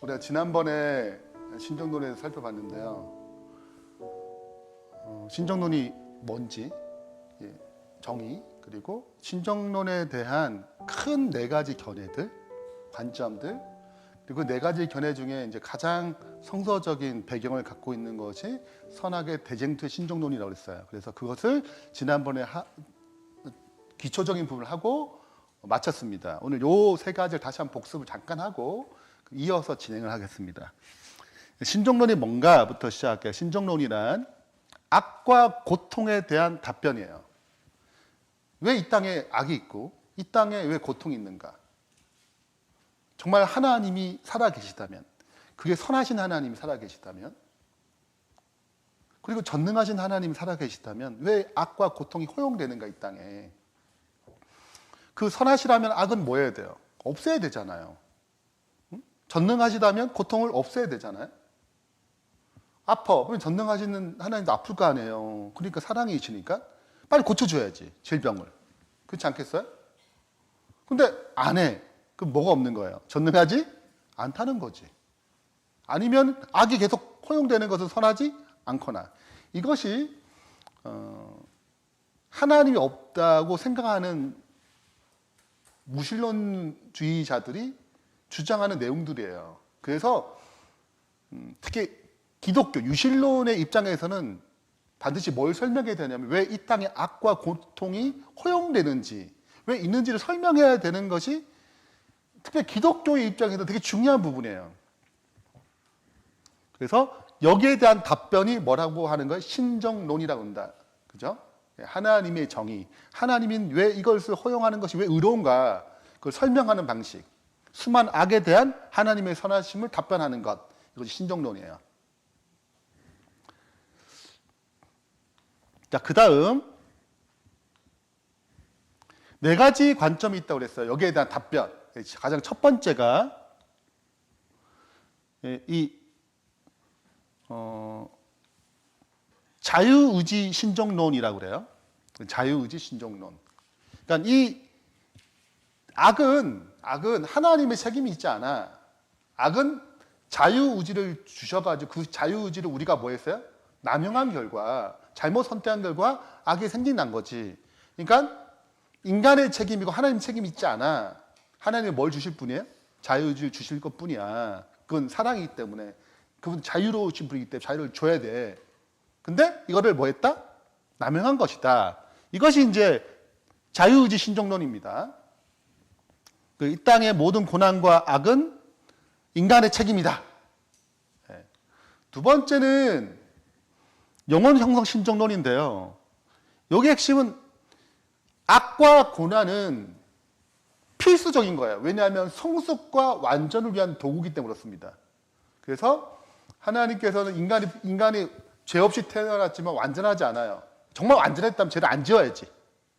우리가 지난번에 신정론에서 살펴봤는데요. 신정론이 뭔지, 정의, 그리고 신정론에 대한 큰 네 가지 견해들, 관점들, 그리고 네 가지 견해 중에 이제 가장 성서적인 배경을 갖고 있는 것이 선악의 대쟁투의 신정론이라고 했어요. 그래서 그것을 지난번에 기초적인 부분을 하고 마쳤습니다. 오늘 요 세 가지를 다시 한번 복습을 잠깐 하고 이어서 진행을 하겠습니다. 신정론이 뭔가부터 시작할게요. 신정론이란 악과 고통에 대한 답변이에요. 왜 이 땅에 악이 있고 이 땅에 왜 고통이 있는가? 정말 하나님이 살아계시다면, 그게 선하신 하나님이 살아계시다면, 그리고 전능하신 하나님이 살아계시다면 왜 악과 고통이 허용되는가 이 땅에? 그 선하시라면 악은 뭐 해야 돼요? 없애야 되잖아요. 전능하시다면 고통을 없애야 되잖아요. 아파. 그럼 전능하시는 하나님도 아플 거 아니에요. 그러니까 사랑이시니까 빨리 고쳐줘야지, 질병을. 그렇지 않겠어요? 근데 안 해. 그럼 뭐가 없는 거예요? 전능하지 않다는 거지. 아니면 악이 계속 허용되는 것은 선하지 않거나. 이것이 하나님이 없다고 생각하는 무신론주의자들이 주장하는 내용들이에요. 그래서 특히 기독교 유신론의 입장에서는 반드시 뭘 설명해야 되냐면 왜 이 땅에 악과 고통이 허용되는지, 왜 있는지를 설명해야 되는 것이 특히 기독교의 입장에서 되게 중요한 부분이에요. 그래서 여기에 대한 답변이 뭐라고 하는 거예요? 신정론이라고 한다. 그죠? 하나님의 정의, 하나님이 왜 이것을 허용하는 것이 왜 의로운가, 그걸 설명하는 방식, 수많은 악에 대한 하나님의 선하심을 답변하는 것, 이것이 신정론이에요. 자, 그 다음 네 가지 관점이 있다고 그랬어요. 여기에 대한 답변. 가장 첫 번째가 자유의지 신정론이라고 그래요. 자유의지 신정론. 그러니까 이 악은 하나님의 책임이 있지 않아. 악은 자유의지를 주셔가지고 그 자유의지를 우리가 뭐 했어요? 남용한 결과, 잘못 선택한 결과 악이 생겨난 거지. 그러니까 인간의 책임이고 하나님 책임이 있지 않아. 하나님이 뭘 주실 분이에요? 자유의지를 주실 것 뿐이야. 그건 사랑이기 때문에. 그분 자유로우신 분이기 때문에 자유를 줘야 돼. 근데 이거를 뭐 했다? 남용한 것이다. 이것이 이제 자유의지 신정론입니다. 이 땅의 모든 고난과 악은 인간의 책임이다. 두 번째는 영혼 형성 신정론인데요. 여기 핵심은 악과 고난은 필수적인 거예요. 왜냐하면 성숙과 완전을 위한 도구이기 때문에 그렇습니다. 그래서 하나님께서는 인간이 죄 없이 태어났지만 완전하지 않아요. 정말 완전했다면 죄를 안 지어야지.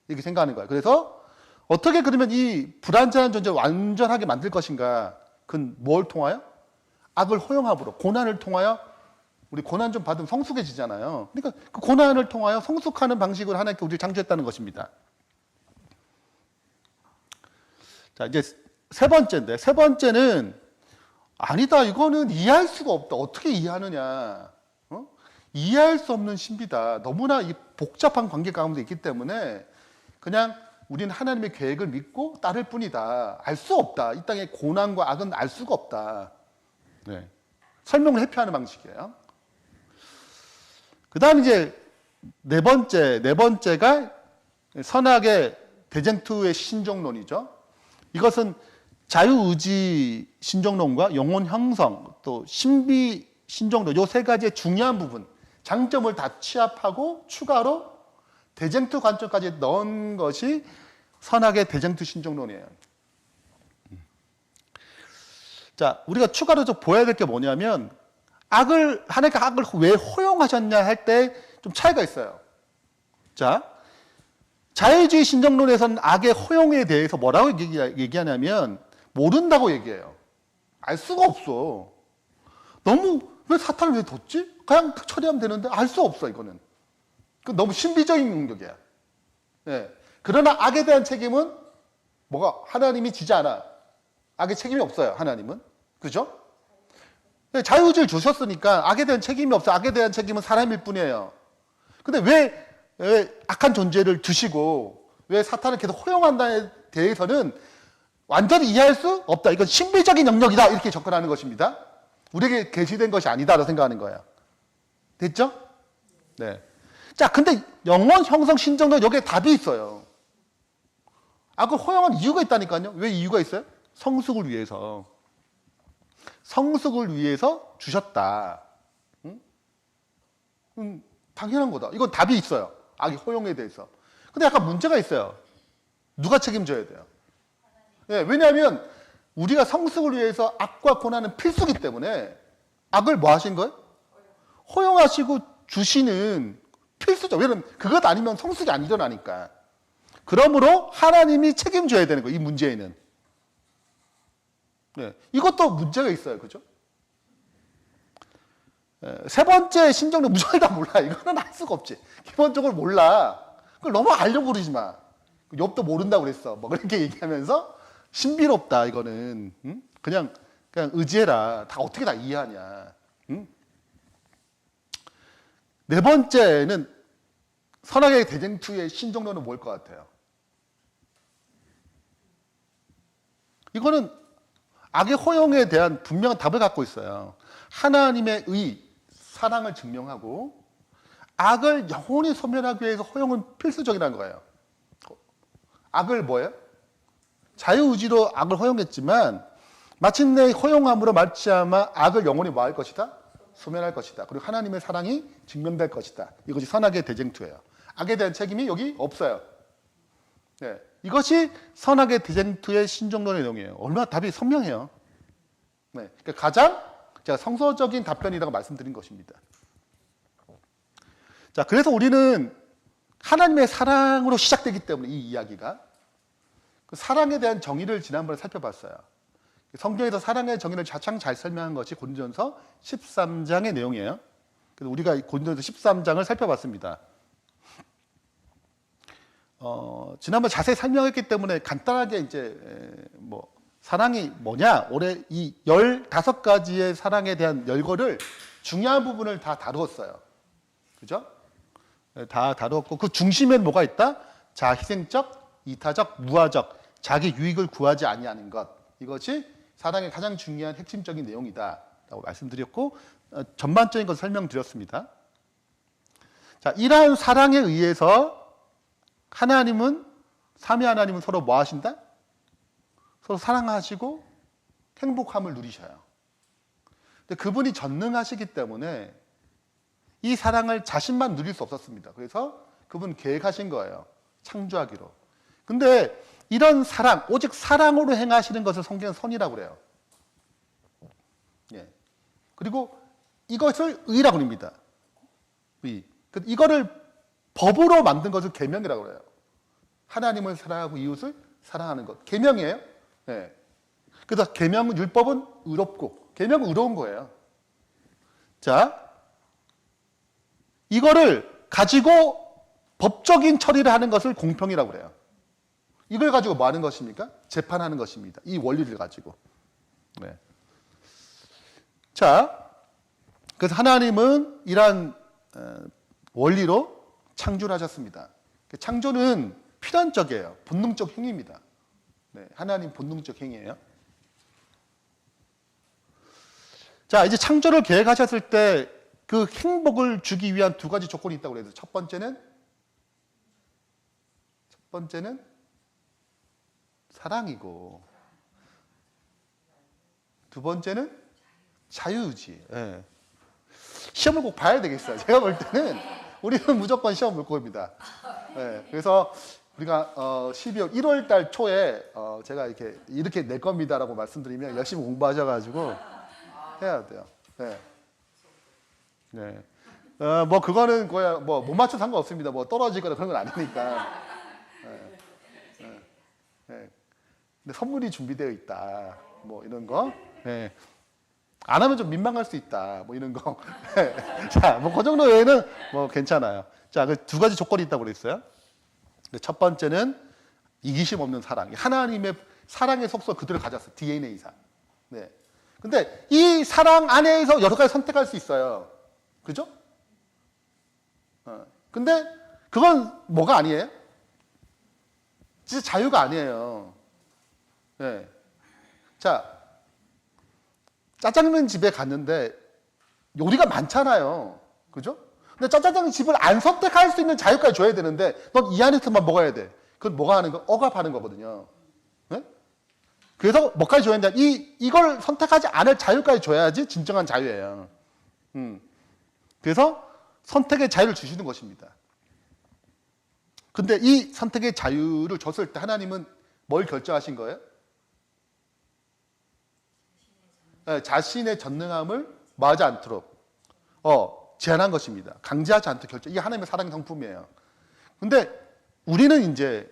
이렇게 생각하는 거예요. 그래서 어떻게 그러면 이 불완전한 존재를 완전하게 만들 것인가? 그건 뭘 통하여? 악을 허용함으로, 고난을 통하여. 우리 고난 좀 받으면 성숙해지잖아요. 그러니까 그 고난을 통하여 성숙하는 방식으로 하나님께 우리를 창조했다는 것입니다. 자, 이제 세 번째인데, 세 번째는 아니다, 이거는 이해할 수가 없다. 어떻게 이해하느냐? 이해할 수 없는 신비다. 너무나 이 복잡한 관계 가운데 있기 때문에 그냥 우리는 하나님의 계획을 믿고 따를 뿐이다. 알 수 없다. 이 땅의 고난과 악은 알 수가 없다. 네. 설명을 회피하는 방식이에요. 그 다음 이제 네 번째가 선악의 대쟁투의 신정론이죠. 이것은 자유의지 신정론과 영혼 형성, 또 신비 신정론, 이 세 가지의 중요한 부분, 장점을 다 취합하고 추가로 대쟁투 관점까지 넣은 것이 선악의 대쟁투 신정론이에요. 자, 우리가 추가로 좀 보여야 될 게 뭐냐면 하나님께서 악을 왜 허용하셨냐 할 때 좀 차이가 있어요. 자, 자유주의 신정론에서는 악의 허용에 대해서 뭐라고 얘기하냐면 모른다고 얘기해요. 알 수가 없어. 너무 왜 사탄을 왜 뒀지? 그냥 처리하면 되는데 알 수 없어 이거는. 너무 신비적인 능력이야. 네. 그러나 악에 대한 책임은 뭐가 하나님이 지지 않아. 악의 책임이 없어요. 하나님은. 그죠? 자유의지를 주셨으니까 악에 대한 책임이 없어. 악에 대한 책임은 사람일 뿐이에요. 근데 왜 악한 존재를 두시고 왜 사탄을 계속 허용한다에 대해서는 완전히 이해할 수 없다. 이건 신비적인 영역이다. 이렇게 접근하는 것입니다. 우리에게 계시된 것이 아니다라고 생각하는 거예요. 됐죠? 네. 자, 근데 영원 형성 신정론 여기에 답이 있어요. 악을 허용한 이유가 있다니까요. 왜 이유가 있어요? 성숙을 위해서. 성숙을 위해서 주셨다. 당연한 거다. 이건 답이 있어요. 악의 허용에 대해서. 근데 약간 문제가 있어요. 누가 책임져야 돼요? 네, 왜냐하면 우리가 성숙을 위해서 악과 고난은 필수기 때문에 악을 뭐 하신 거예요? 허용하시고 주시는 필수죠. 왜냐하면 그것 아니면 성숙이 안 일어나니까. 그러므로 하나님이 책임져야 되는 거예요. 이 문제에는. 네, 이것도 문제가 있어요. 그죠? 세 번째 신정론 무조건 다 몰라. 이거는 알 수가 없지. 기본적으로 몰라. 그걸 너무 알려고 그러지 마. 욥도 모른다고 그랬어. 뭐 그렇게 얘기하면서 신비롭다. 이거는 그냥 의지해라. 다 어떻게 다 이해하냐. 네 번째는 선악의 대쟁투의 신정론은 뭘 것 같아요? 이거는 악의 허용에 대한 분명한 답을 갖고 있어요. 하나님의 사랑을 증명하고 악을 영원히 소멸하기 위해서 허용은 필수적이라는 거예요. 악을 뭐예요? 자유의지로 악을 허용했지만 마침내 허용함으로 말미암아 악을 영원히 뭐 할 것이다? 소멸할 것이다. 그리고 하나님의 사랑이 증명될 것이다. 이것이 선악의 대쟁투예요. 악에 대한 책임이 여기 없어요. 네. 이것이 선악의 대쟁투의 신정론의 내용이에요. 얼마나 답이 선명해요. 네. 그러니까 가장 제가 성서적인 답변이라고 말씀드린 것입니다. 자, 그래서 우리는 하나님의 사랑으로 시작되기 때문에 이 이야기가 그 사랑에 대한 정의를 지난번에 살펴봤어요. 성경에서 사랑의 정의를 가장 잘 설명한 것이 고린도전서 13장의 내용이에요. 그래서 우리가 고린도전서 13장을 살펴봤습니다. 지난번 자세히 설명했기 때문에 간단하게 이제 사랑이 뭐냐? 올해 이 15가지의 사랑에 대한 열거를 중요한 부분을 다 다루었어요. 그죠? 다 다루었고 그 중심에는 뭐가 있다? 자희생적, 이타적, 무아적, 자기 유익을 구하지 아니하는 것. 이것이 사랑의 가장 중요한 핵심적인 내용이다 라고 말씀드렸고 전반적인 것을 설명드렸습니다. 자, 이러한 사랑에 의해서 삼위 하나님은 서로 뭐 하신다? 서로 사랑하시고 행복함을 누리셔요. 근데 그분이 전능하시기 때문에 이 사랑을 자신만 누릴 수 없었습니다. 그래서 그분 계획하신 거예요. 창조하기로. 근데 이런 사랑, 오직 사랑으로 행하시는 것을 성경은 선이라고 그래요. 예. 그리고 이것을 의라고 합니다. 의. 이거를 법으로 만든 것을 계명이라고 그래요. 하나님을 사랑하고 이웃을 사랑하는 것. 계명이에요. 예. 그래서 계명은 율법은 의롭고 계명은 의로운 거예요. 자, 이거를 가지고 법적인 처리를 하는 것을 공평이라고 그래요. 이걸 가지고 뭐 하는 것입니까? 재판하는 것입니다. 이 원리를 가지고. 네. 자, 그래서 하나님은 이러한 원리로 창조를 하셨습니다. 창조는 필연적이에요. 본능적 행위입니다. 네, 하나님 본능적 행위예요. 자, 이제 창조를 계획하셨을 때 그 행복을 주기 위한 두 가지 조건이 있다고 그래서 첫 번째는 사랑이고 두 번째는 자유의지. 예. 시험을 꼭 봐야 되겠어요. 제가 볼 때는 우리는 무조건 시험 볼 겁니다. 예. 그래서 우리가 12월 1월 달 초에 제가 이렇게 낼 겁니다라고 말씀드리면 열심히 공부하셔가지고 해야 돼요. 네. 네. 뭐 그거는 거야 못 맞춰 상관없습니다. 뭐 떨어지거나 그런 건 아니니까. 네. 네. 네. 근데 선물이 준비되어 있다. 뭐 이런 거. 네. 안 하면 좀 민망할 수 있다. 뭐 이런 거. 네. 자, 뭐 그 정도 외에는 뭐 괜찮아요. 자, 그 두 가지 조건이 있다고 그랬어요. 첫 번째는 이기심 없는 사랑. 하나님의 사랑의 속성 그대로 가졌어요. DNA상. 네. 근데 이 사랑 안에서 여러 가지 선택할 수 있어요. 그죠? 근데 그건 뭐가 아니에요? 진짜 자유가 아니에요. 네. 자, 짜장면 집에 갔는데 요리가 많잖아요. 그죠? 근데 짜장면 집을 안 선택할 수 있는 자유까지 줘야 되는데 넌 이 안에서만 먹어야 돼. 그건 뭐가 하는 거? 억압하는 거거든요. 네? 그래서 뭐까지 줘야 된다? 이걸 선택하지 않을 자유까지 줘야지 진정한 자유예요. 그래서 선택의 자유를 주시는 것입니다. 근데 이 선택의 자유를 줬을 때 하나님은 뭘 결정하신 거예요? 네, 자신의 전능함을 뭐하지 않도록 제한한 것입니다. 강제하지 않도록 결정. 이게 하나님의 사랑의 성품이에요. 근데 우리는 이제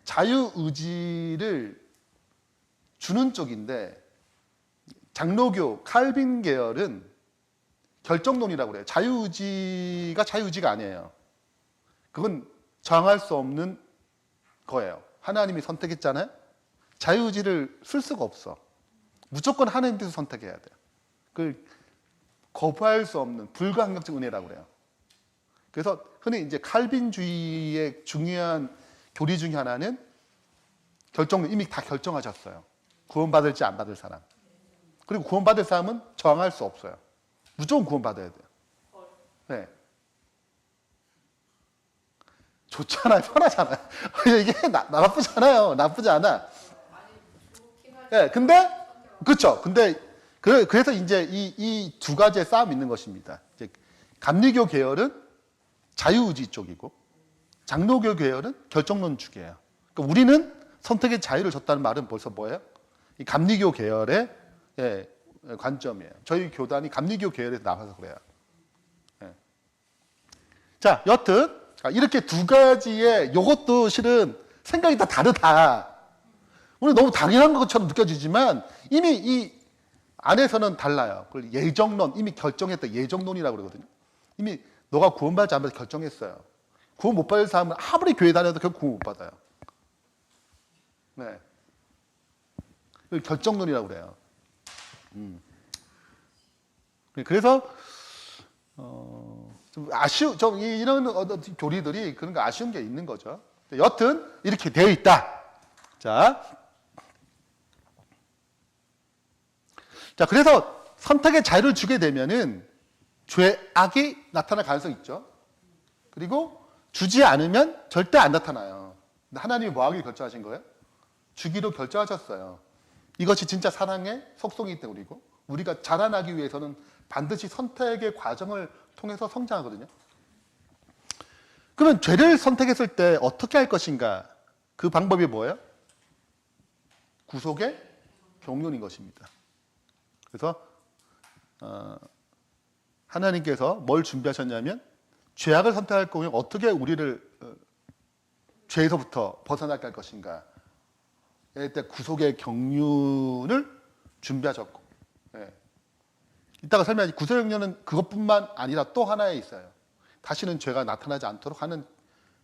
자유의지를 주는 쪽인데 장로교 칼빈 계열은 결정론이라고 그래요. 자유의지가 자유의지가 아니에요. 그건 정할 수 없는 거예요. 하나님이 선택했잖아요. 자유의지를 쓸 수가 없어. 무조건 하나님께서 선택해야 돼요. 그걸 거부할 수 없는 불가항력적 은혜라고 그래요. 그래서 흔히 이제 칼빈주의의 중요한 교리 중에 하나는 결정론, 이미 다 결정하셨어요. 구원받을지 안 받을 사람. 그리고 구원받을 사람은 정할 수 없어요. 무조건 구원받아야 돼요. 네. 좋잖아요. 편하잖아요. 이게 나쁘잖아요. 나쁘지 않아. 네, 근데 그렇죠. 근데 그래서 이제 이 두 가지의 싸움이 있는 것입니다. 이제 감리교 계열은 자유의지 쪽이고 장로교 계열은 결정론 쪽이에요. 그러니까 우리는 선택의 자유를 줬다는 말은 벌써 뭐예요? 이 감리교 계열의 관점이에요. 저희 교단이 감리교 계열에서 나와서 그래요. 예. 자, 여튼 이렇게 두 가지의 요것도 실은 생각이 다 다르다. 우리 너무 당연한 것처럼 느껴지지만 이미 이 안에서는 달라요. 그걸 예정론, 이미 결정했다. 예정론이라고 그러거든요. 이미 너가 구원받지 않아서 결정했어요. 구원 못 받을 사람은 아무리 교회 다녀도 결국 구원 못 받아요. 네. 결정론이라고 그래요. 그래서 좀 이런 교리들이 그런 거 아쉬운 게 있는 거죠. 여튼 이렇게 되어 있다. 자, 그래서 선택의 자유를 주게 되면은 죄악이 나타날 가능성이 있죠. 그리고 주지 않으면 절대 안 나타나요. 근데 하나님이 뭐 하기로 결정하신 거예요? 주기로 결정하셨어요. 이것이 진짜 사랑의 속성이기 때문이고 우리가 자라나기 위해서는 반드시 선택의 과정을 통해서 성장하거든요. 그러면 죄를 선택했을 때 어떻게 할 것인가? 그 방법이 뭐예요? 구속의 경륜인 것입니다. 그래서 하나님께서 뭘 준비하셨냐면 죄악을 선택할 경우에 어떻게 우리를 죄에서부터 벗어나게 할 것인가. 이때 구속의 경륜을 준비하셨고, 이따가 설명하지. 구속의 경륜은 그것뿐만 아니라 또 하나에 있어요. 다시는 죄가 나타나지 않도록 하는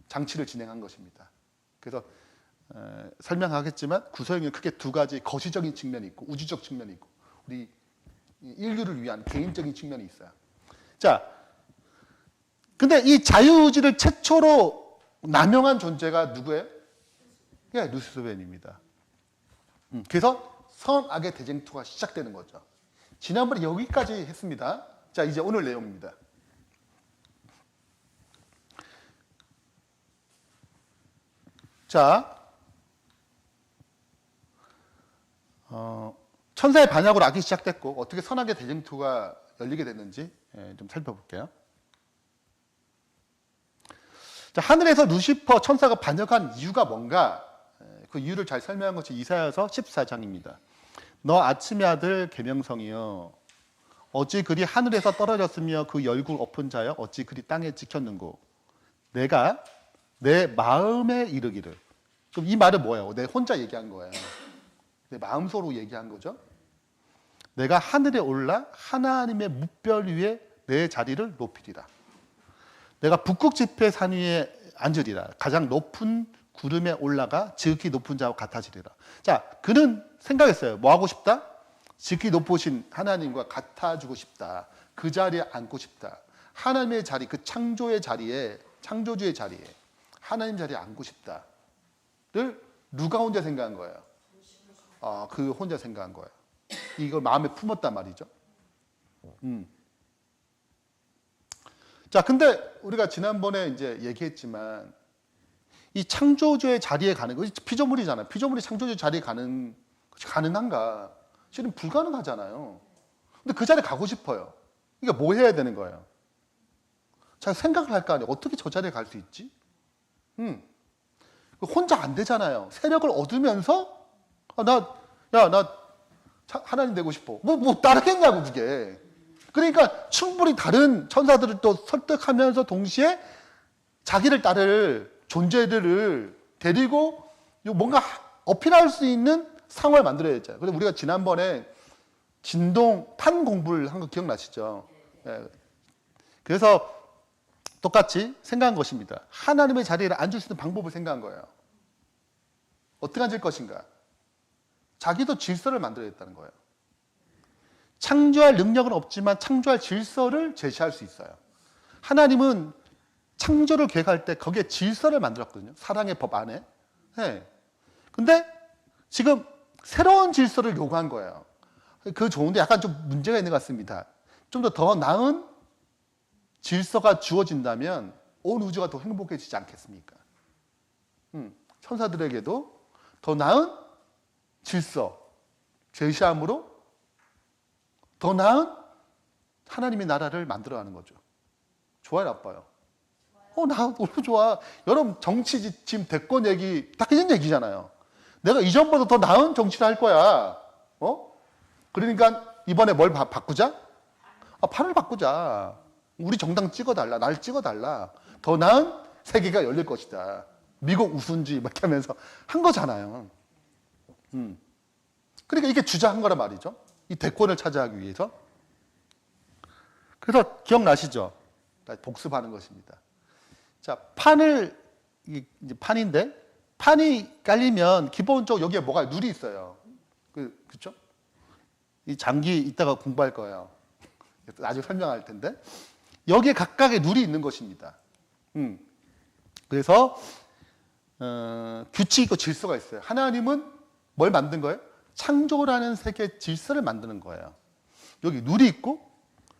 장치를 진행한 것입니다. 그래서 설명하겠지만 구속의 경륜은 크게 두 가지 거시적인 측면이 있고 우주적 측면이 있고 우리 인류를 위한 개인적인 측면이 있어요. 자, 근데 이 자유의지를 최초로 남용한 존재가 누구예요? 예, 루시퍼입니다. 그래서 선악의 대쟁투가 시작되는 거죠. 지난번에 여기까지 했습니다. 자, 이제 오늘 내용입니다. 자, 천사의 반역으로 악이 시작됐고 어떻게 선악의 대쟁투가 열리게 됐는지 좀 살펴볼게요. 자, 하늘에서 루시퍼 천사가 반역한 이유가 뭔가? 그 이유를 잘 설명한 것이 이사야서 14장입니다. 너 아침의 아들 계명성이여 어찌 그리 하늘에서 떨어졌으며 그 열국 엎은 자여 어찌 그리 땅에 찍혔는고 내가 내 마음에 이르기를. 그럼 이 말은 뭐예요? 내 혼자 얘기한 거예요. 내 마음속으로 얘기한 거죠. 내가 하늘에 올라 하나님의 뭇별 위에 내 자리를 높이리라. 내가 북극 지폐 산 위에 앉으리라. 가장 높은 구름에 올라가 지극히 높은 자와 같아지리라. 자, 그는 생각했어요. 뭐 하고 싶다? 지극히 높으신 하나님과 같아지고 싶다. 그 자리에 앉고 싶다. 하나님의 자리, 그 창조의 자리에, 창조주의 자리에, 하나님 자리에 앉고 싶다를 누가 혼자 생각한 거예요? 그 혼자 생각한 거예요. 이걸 마음에 품었단 말이죠. 자, 근데 우리가 지난번에 이제 얘기했지만 이 창조주의 자리에 가는 거, 피조물이잖아요. 피조물이 창조주의 자리에 가는 것이 가능한가? 실은 불가능하잖아요. 근데 그 자리에 가고 싶어요. 그러니까 뭐 해야 되는 거예요? 잘 생각을 할 거 아니에요. 어떻게 저 자리에 갈 수 있지? 혼자 안 되잖아요. 세력을 얻으면서 나 하나님 되고 싶어. 뭐 따르겠냐고 그게. 그러니까 충분히 다른 천사들을 또 설득하면서 동시에 자기를 따를 존재들을 데리고 뭔가 어필할 수 있는 상황을 만들어야 했잖아요. 그래서 우리가 지난번에 판 공부를 한 거 기억나시죠? 예. 그래서 똑같이 생각한 것입니다. 하나님의 자리에 앉을 수 있는 방법을 생각한 거예요. 어떻게 앉을 것인가? 자기도 질서를 만들어야겠다는 거예요. 창조할 능력은 없지만 창조할 질서를 제시할 수 있어요. 하나님은 창조를 계획할 때 거기에 질서를 만들었거든요. 사랑의 법 안에. 네. 근데 지금 새로운 질서를 요구한 거예요. 그 좋은데 약간 좀 문제가 있는 것 같습니다. 좀 더 나은 질서가 주어진다면 온 우주가 더 행복해지지 않겠습니까? 천사들에게도 더 나은 질서 제시함으로 더 나은 하나님의 나라를 만들어가는 거죠. 좋아요, 나빠요? 나 너무 좋아. 여러분 정치 지금 대권 얘기 다 그런 얘기잖아요. 내가 이전보다 더 나은 정치를 할 거야. 그러니까 이번에 뭘 바꾸자? 판을 바꾸자. 우리 정당 찍어달라. 날 찍어달라. 더 나은 세계가 열릴 것이다. 미국 우선주의 막 하면서 한 거잖아요. 그러니까 이게 주장한 거란 말이죠. 이 대권을 차지하기 위해서. 그래서 기억나시죠? 복습하는 것입니다. 자, 이제 판인데, 판이 깔리면 기본적으로 여기에 뭐가 룰이 있어요. 그렇죠? 이 장기 이따가 공부할 거예요. 나중에 설명할 텐데. 여기에 각각의 룰이 있는 것입니다. 그래서 규칙이 있고 질서가 있어요. 하나님은 뭘 만든 거예요? 창조라는 세계의 질서를 만드는 거예요. 여기 룰이 있고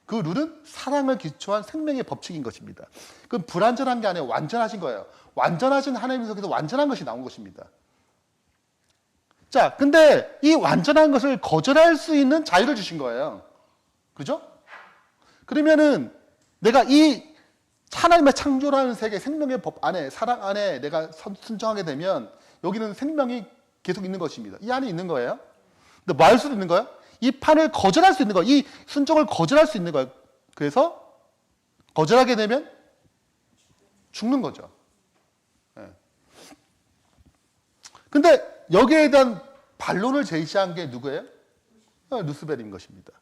그 룰은 사랑을 기초한 생명의 법칙인 것입니다. 그럼 불완전한 게 아니라 완전하신 거예요. 완전하신 하나님 속에서 완전한 것이 나온 것입니다. 자, 근데 이 완전한 것을 거절할 수 있는 자유를 주신 거예요. 그죠? 그러면은 내가 이 하나님의 창조라는 세계 생명의 법 안에 사랑 안에 내가 순종하게 되면 여기는 생명이 계속 있는 것입니다. 이 안에 있는 거예요. 근데 뭐 할 수도 있는 거예요? 이 판을 거절할 수 있는 거예요. 이 순종을 거절할 수 있는 거예요. 그래서 거절하게 되면 죽는 거죠. 네. 근데 여기에 대한 반론을 제시한 게 누구예요? 루스벨인 것입니다.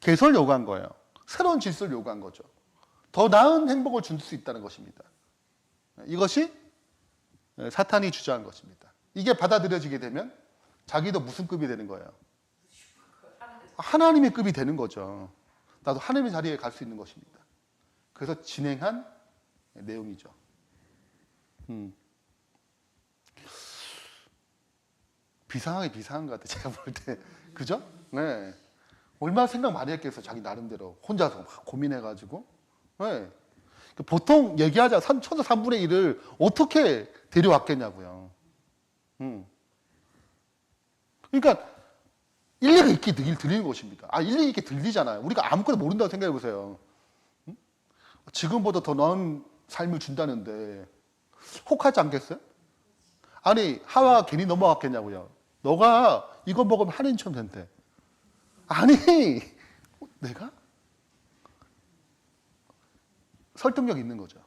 개선을 요구한 거예요. 새로운 질서를 요구한 거죠. 더 나은 행복을 줄 수 있다는 것입니다. 이것이 사탄이 주장한 것입니다. 이게 받아들여지게 되면 자기도 무슨 급이 되는 거예요? 하나님의 급이 되는 거죠. 나도 하나님의 자리에 갈 수 있는 것입니다. 그래서 진행한 내용이죠. 비상한 것 같아요. 제가 볼 때. 그죠? 네. 얼마나 생각 많이 했겠어. 자기 나름대로. 혼자서 막 고민해가지고. 네. 보통 얘기하자. 천사 3분의 1을 어떻게 데려왔겠냐고요. 그러니까 일리가 있게 들리는 것입니다. 일리 있게 들리잖아요. 우리가 아무것도 모른다고 생각해 보세요. 지금보다 더 나은 삶을 준다는데 혹하지 않겠어요? 아니, 하와가 괜히 넘어갔겠냐고요. 너가 이거 먹으면 하나님처럼 된대. 아니, 내가? 설득력 있는 거죠.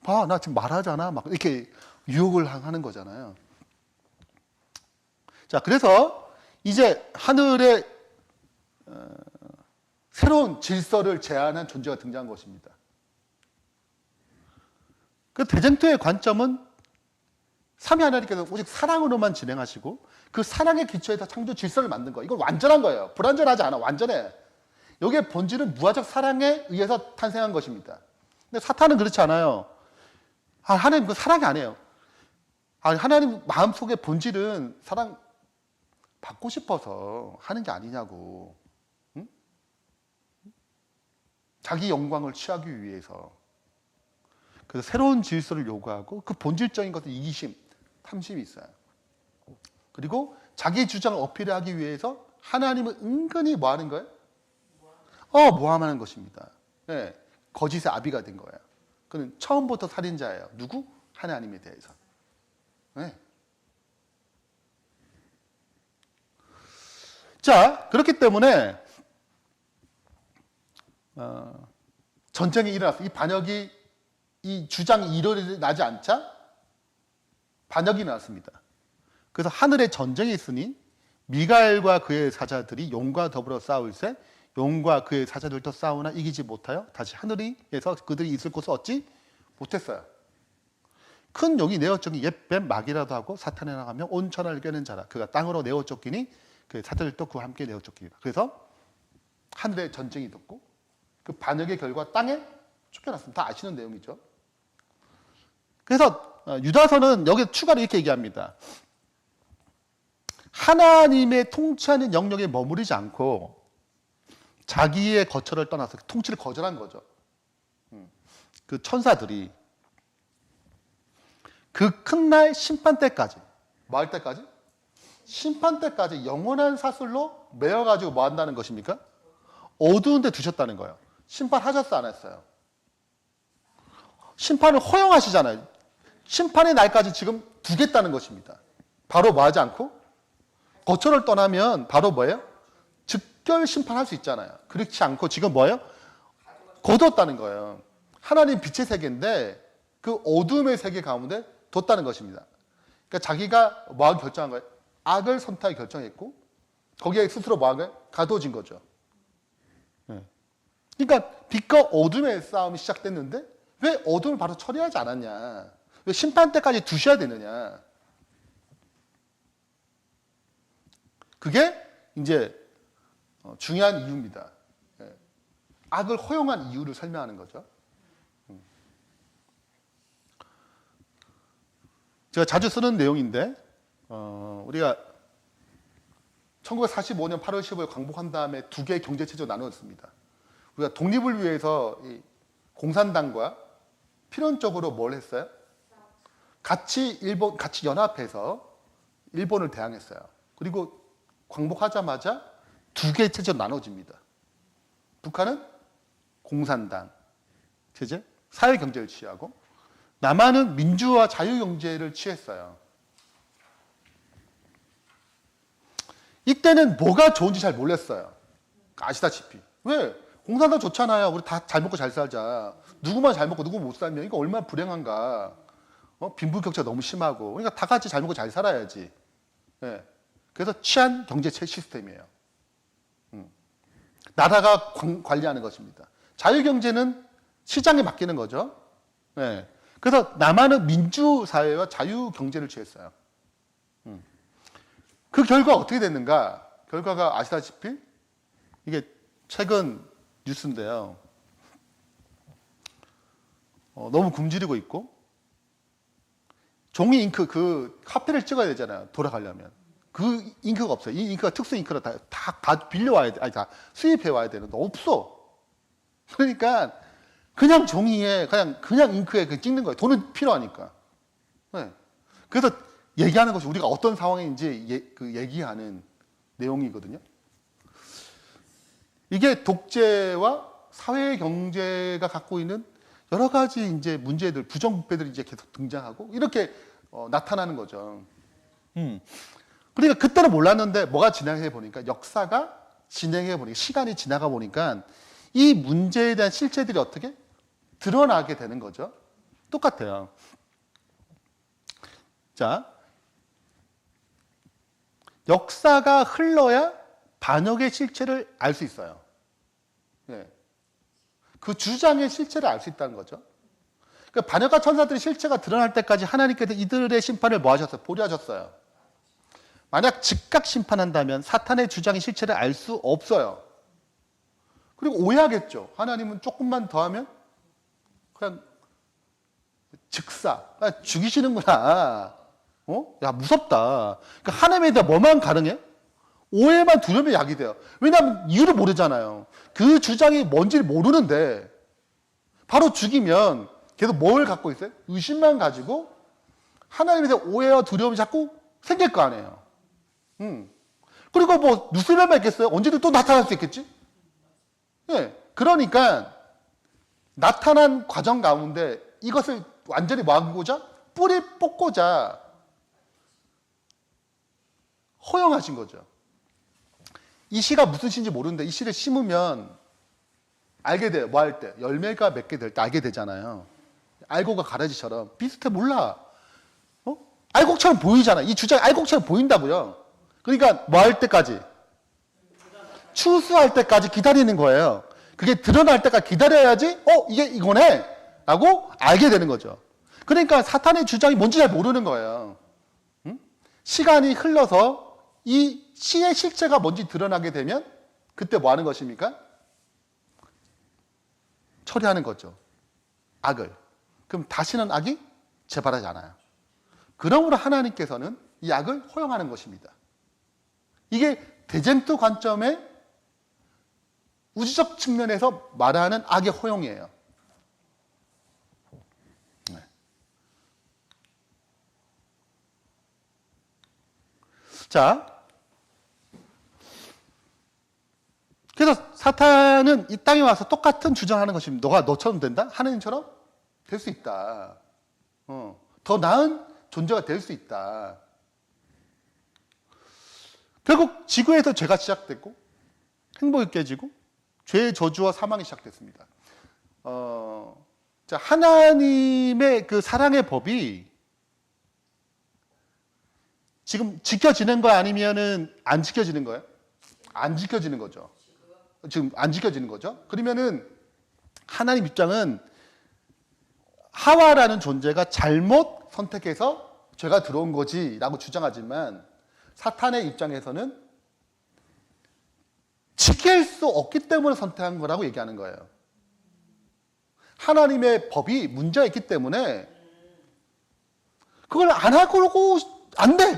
봐, 나 지금 말하잖아. 막 이렇게 유혹을 하는 거잖아요. 자, 그래서 이제 하늘의 새로운 질서를 제안한 존재가 등장한 것입니다. 그 대쟁투의 관점은 삼위 하나님께서 오직 사랑으로만 진행하시고 그 사랑의 기초에서 창조 질서를 만든 거예요. 이건 완전한 거예요. 불완전하지 않아. 완전해. 여기에 본질은 무한적 사랑에 의해서 탄생한 것입니다. 근데 사탄은 그렇지 않아요. 하나님 그 사랑이 아니에요. 하나님 마음속의 본질은 사랑 받고 싶어서 하는 게 아니냐고. 응? 자기 영광을 취하기 위해서. 그래서 새로운 질서를 요구하고 그 본질적인 것은 이기심, 탐심이 있어요. 그리고 자기 주장을 어필하기 위해서 하나님은 은근히 뭐 하는 거예요? 모함하는 것입니다. 네, 거짓의 아비가 된 거예요. 그는 처음부터 살인자예요. 누구? 하나님에 대해서. 네. 자, 그렇기 때문에 전쟁이 일어났어요. 이 반역이 이 주장이 일어나지 않자 반역이 일어났습니다. 그래서 하늘에 전쟁이 있으니 미가엘과 그의 사자들이 용과 더불어 싸울세 용과 그의 사자들도 싸우나 이기지 못하여 다시 하늘에서 그들이 있을 곳을 얻지 못했어요. 큰 용이 내어 쫓기 옛뱀 막이라도 하고 사탄에 나가며 온 천하를 꿰는 자라. 그가 땅으로 내어 쫓기니 그 사자들도 그와 함께 내어 쫓기니라. 그래서 하늘에 전쟁이 있었고 그 반역의 결과 땅에 쫓겨났습니다. 다 아시는 내용이죠. 그래서 유다서는 여기 추가로 이렇게 얘기합니다. 하나님의 통치하는 영역에 머무르지 않고 자기의 거처를 떠나서 통치를 거절한 거죠. 그 천사들이 그 큰 날 심판 때까지 뭐 할 때까지? 심판 때까지 영원한 사슬로 매어가지고 뭐 한다는 것입니까? 어두운 데 두셨다는 거예요. 심판하셨어 안 했어요? 심판을 허용하시잖아요. 심판의 날까지 지금 두겠다는 것입니다. 바로 뭐 하지 않고? 거처를 떠나면 바로 뭐예요? 즉결 심판할 수 있잖아요. 그렇지 않고 지금 뭐예요? 거뒀다는 거예요. 하나님 빛의 세계인데 그 어둠의 세계 가운데 뒀다는 것입니다. 그러니까 자기가 뭐하기 결정한 거예요? 악을 선택하기 결정했고 거기에 스스로 뭐한 거예요? 가둬진 거죠. 그러니까 빛과 어둠의 싸움이 시작됐는데 왜 어둠을 바로 처리하지 않았냐? 왜 심판 때까지 두셔야 되느냐? 그게 이제 중요한 이유입니다. 악을 허용한 이유를 설명하는 거죠. 제가 자주 쓰는 내용인데 우리가 1945년 8월 15일 광복한 다음에 두 개의 경제체제로 나누었습니다. 우리가 독립을 위해서 이 공산당과 필연적으로 뭘 했어요? 같이 연합해서 일본을 대항했어요. 그리고 광복하자마자 두 개의 체제로 나눠집니다. 북한은 공산당 체제, 사회경제를 취하고 남한은 민주화 자유경제를 취했어요. 이때는 뭐가 좋은지 잘 몰랐어요. 아시다시피. 왜? 공산당 좋잖아요. 우리 다 잘 먹고 잘 살자. 누구만 잘 먹고 누구 못 살면 이거 얼마나 불행한가. 빈부격차 너무 심하고. 그러니까 다 같이 잘 먹고 잘 살아야지. 네. 그래서 취한 경제 시스템이에요. 나라가 관리하는 것입니다. 자유경제는 시장에 맡기는 거죠. 네. 그래서 남한은 민주사회와 자유경제를 취했어요. 그 결과 어떻게 됐는가? 결과가 아시다시피 이게 최근 뉴스인데요. 너무 굶주리고 있고 종이 잉크 그 카페를 찍어야 되잖아요. 돌아가려면. 그 잉크가 없어요. 이 잉크가 특수 잉크를 다 빌려와야 돼. 아니, 다 수입해 와야 되는데 없어. 그러니까 그냥 종이에 그냥 잉크에 찍는 거예요. 돈은 필요하니까. 네. 그래서 얘기하는 것이 우리가 어떤 상황인지 얘기하는 내용이거든요. 이게 독재와 사회 경제가 갖고 있는 여러 가지 이제 문제들, 부정부패들이 이제 계속 등장하고 이렇게 나타나는 거죠. 그러니까 그때는 몰랐는데 뭐가 진행해 보니까 역사가 진행해 보니까 시간이 지나가 보니까 이 문제에 대한 실체들이 어떻게 드러나게 되는 거죠. 똑같아요. 자, 역사가 흘러야 반역의 실체를 알 수 있어요. 네. 그 주장의 실체를 알 수 있다는 거죠. 그러니까 반역과 천사들의 실체가 드러날 때까지 하나님께서 이들의 심판을 뭐 하셨어요? 보류하셨어요. 만약 즉각 심판한다면 사탄의 주장의 실체를 알 수 없어요. 그리고 오해하겠죠. 하나님은 조금만 더 하면 그냥 즉사, 죽이시는구나. 야, 무섭다. 그러니까 하나님에 대해 뭐만 가능해? 오해만 두려면 약이 돼요. 왜냐하면 이유를 모르잖아요. 그 주장이 뭔지를 모르는데 바로 죽이면 계속 뭘 갖고 있어요? 의심만 가지고 하나님에 대한 오해와 두려움이 자꾸 생길 거 아니에요. 그리고 뭐 누스레만 있겠어요? 언제든 또 나타날 수 있겠지? 예. 그러니까 나타난 과정 가운데 이것을 완전히 막고자 뿌리 뽑고자 허용하신 거죠. 이 씨가 무슨 씨인지 모르는데 이 씨를 심으면 알게 돼요. 뭐 할 때? 열매가 맺게 될 때 알게 되잖아요. 알곡과 가라지처럼 비슷해 몰라. 알곡처럼 보이잖아. 이 주장이 알곡처럼 보인다고요. 그러니까 뭐 할 때까지? 추수할 때까지 기다리는 거예요. 그게 드러날 때까지 기다려야지 이게 이거네 라고 알게 되는 거죠. 그러니까 사탄의 주장이 뭔지 잘 모르는 거예요. 시간이 흘러서 이 씨의 실체가 뭔지 드러나게 되면 그때 뭐 하는 것입니까? 처리하는 거죠. 악을. 그럼 다시는 악이 재발하지 않아요. 그러므로 하나님께서는 이 악을 허용하는 것입니다. 이게 대쟁투 관점의 우주적 측면에서 말하는 악의 허용이에요. 네. 자, 그래서 사탄은 이 땅에 와서 똑같은 주장하는 것입니다. 너가 너처럼 된다? 하느님처럼 될 수 있다. 더 나은 존재가 될 수 있다. 결국 지구에서 죄가 시작됐고 행복이 깨지고 죄의 저주와 사망이 시작됐습니다. 자, 하나님의 그 사랑의 법이 지금 지켜지는 거 아니면은 안 지켜지는 거예요? 안 지켜지는 거죠. 지금 안 지켜지는 거죠. 그러면은 하나님 입장은 하와라는 존재가 잘못 선택해서 죄가 들어온 거지라고 주장하지만 사탄의 입장에서는 지킬 수 없기 때문에 선택한 거라고 얘기하는 거예요. 하나님의 법이 문제가 있기 때문에 그걸 안 하고 안 돼.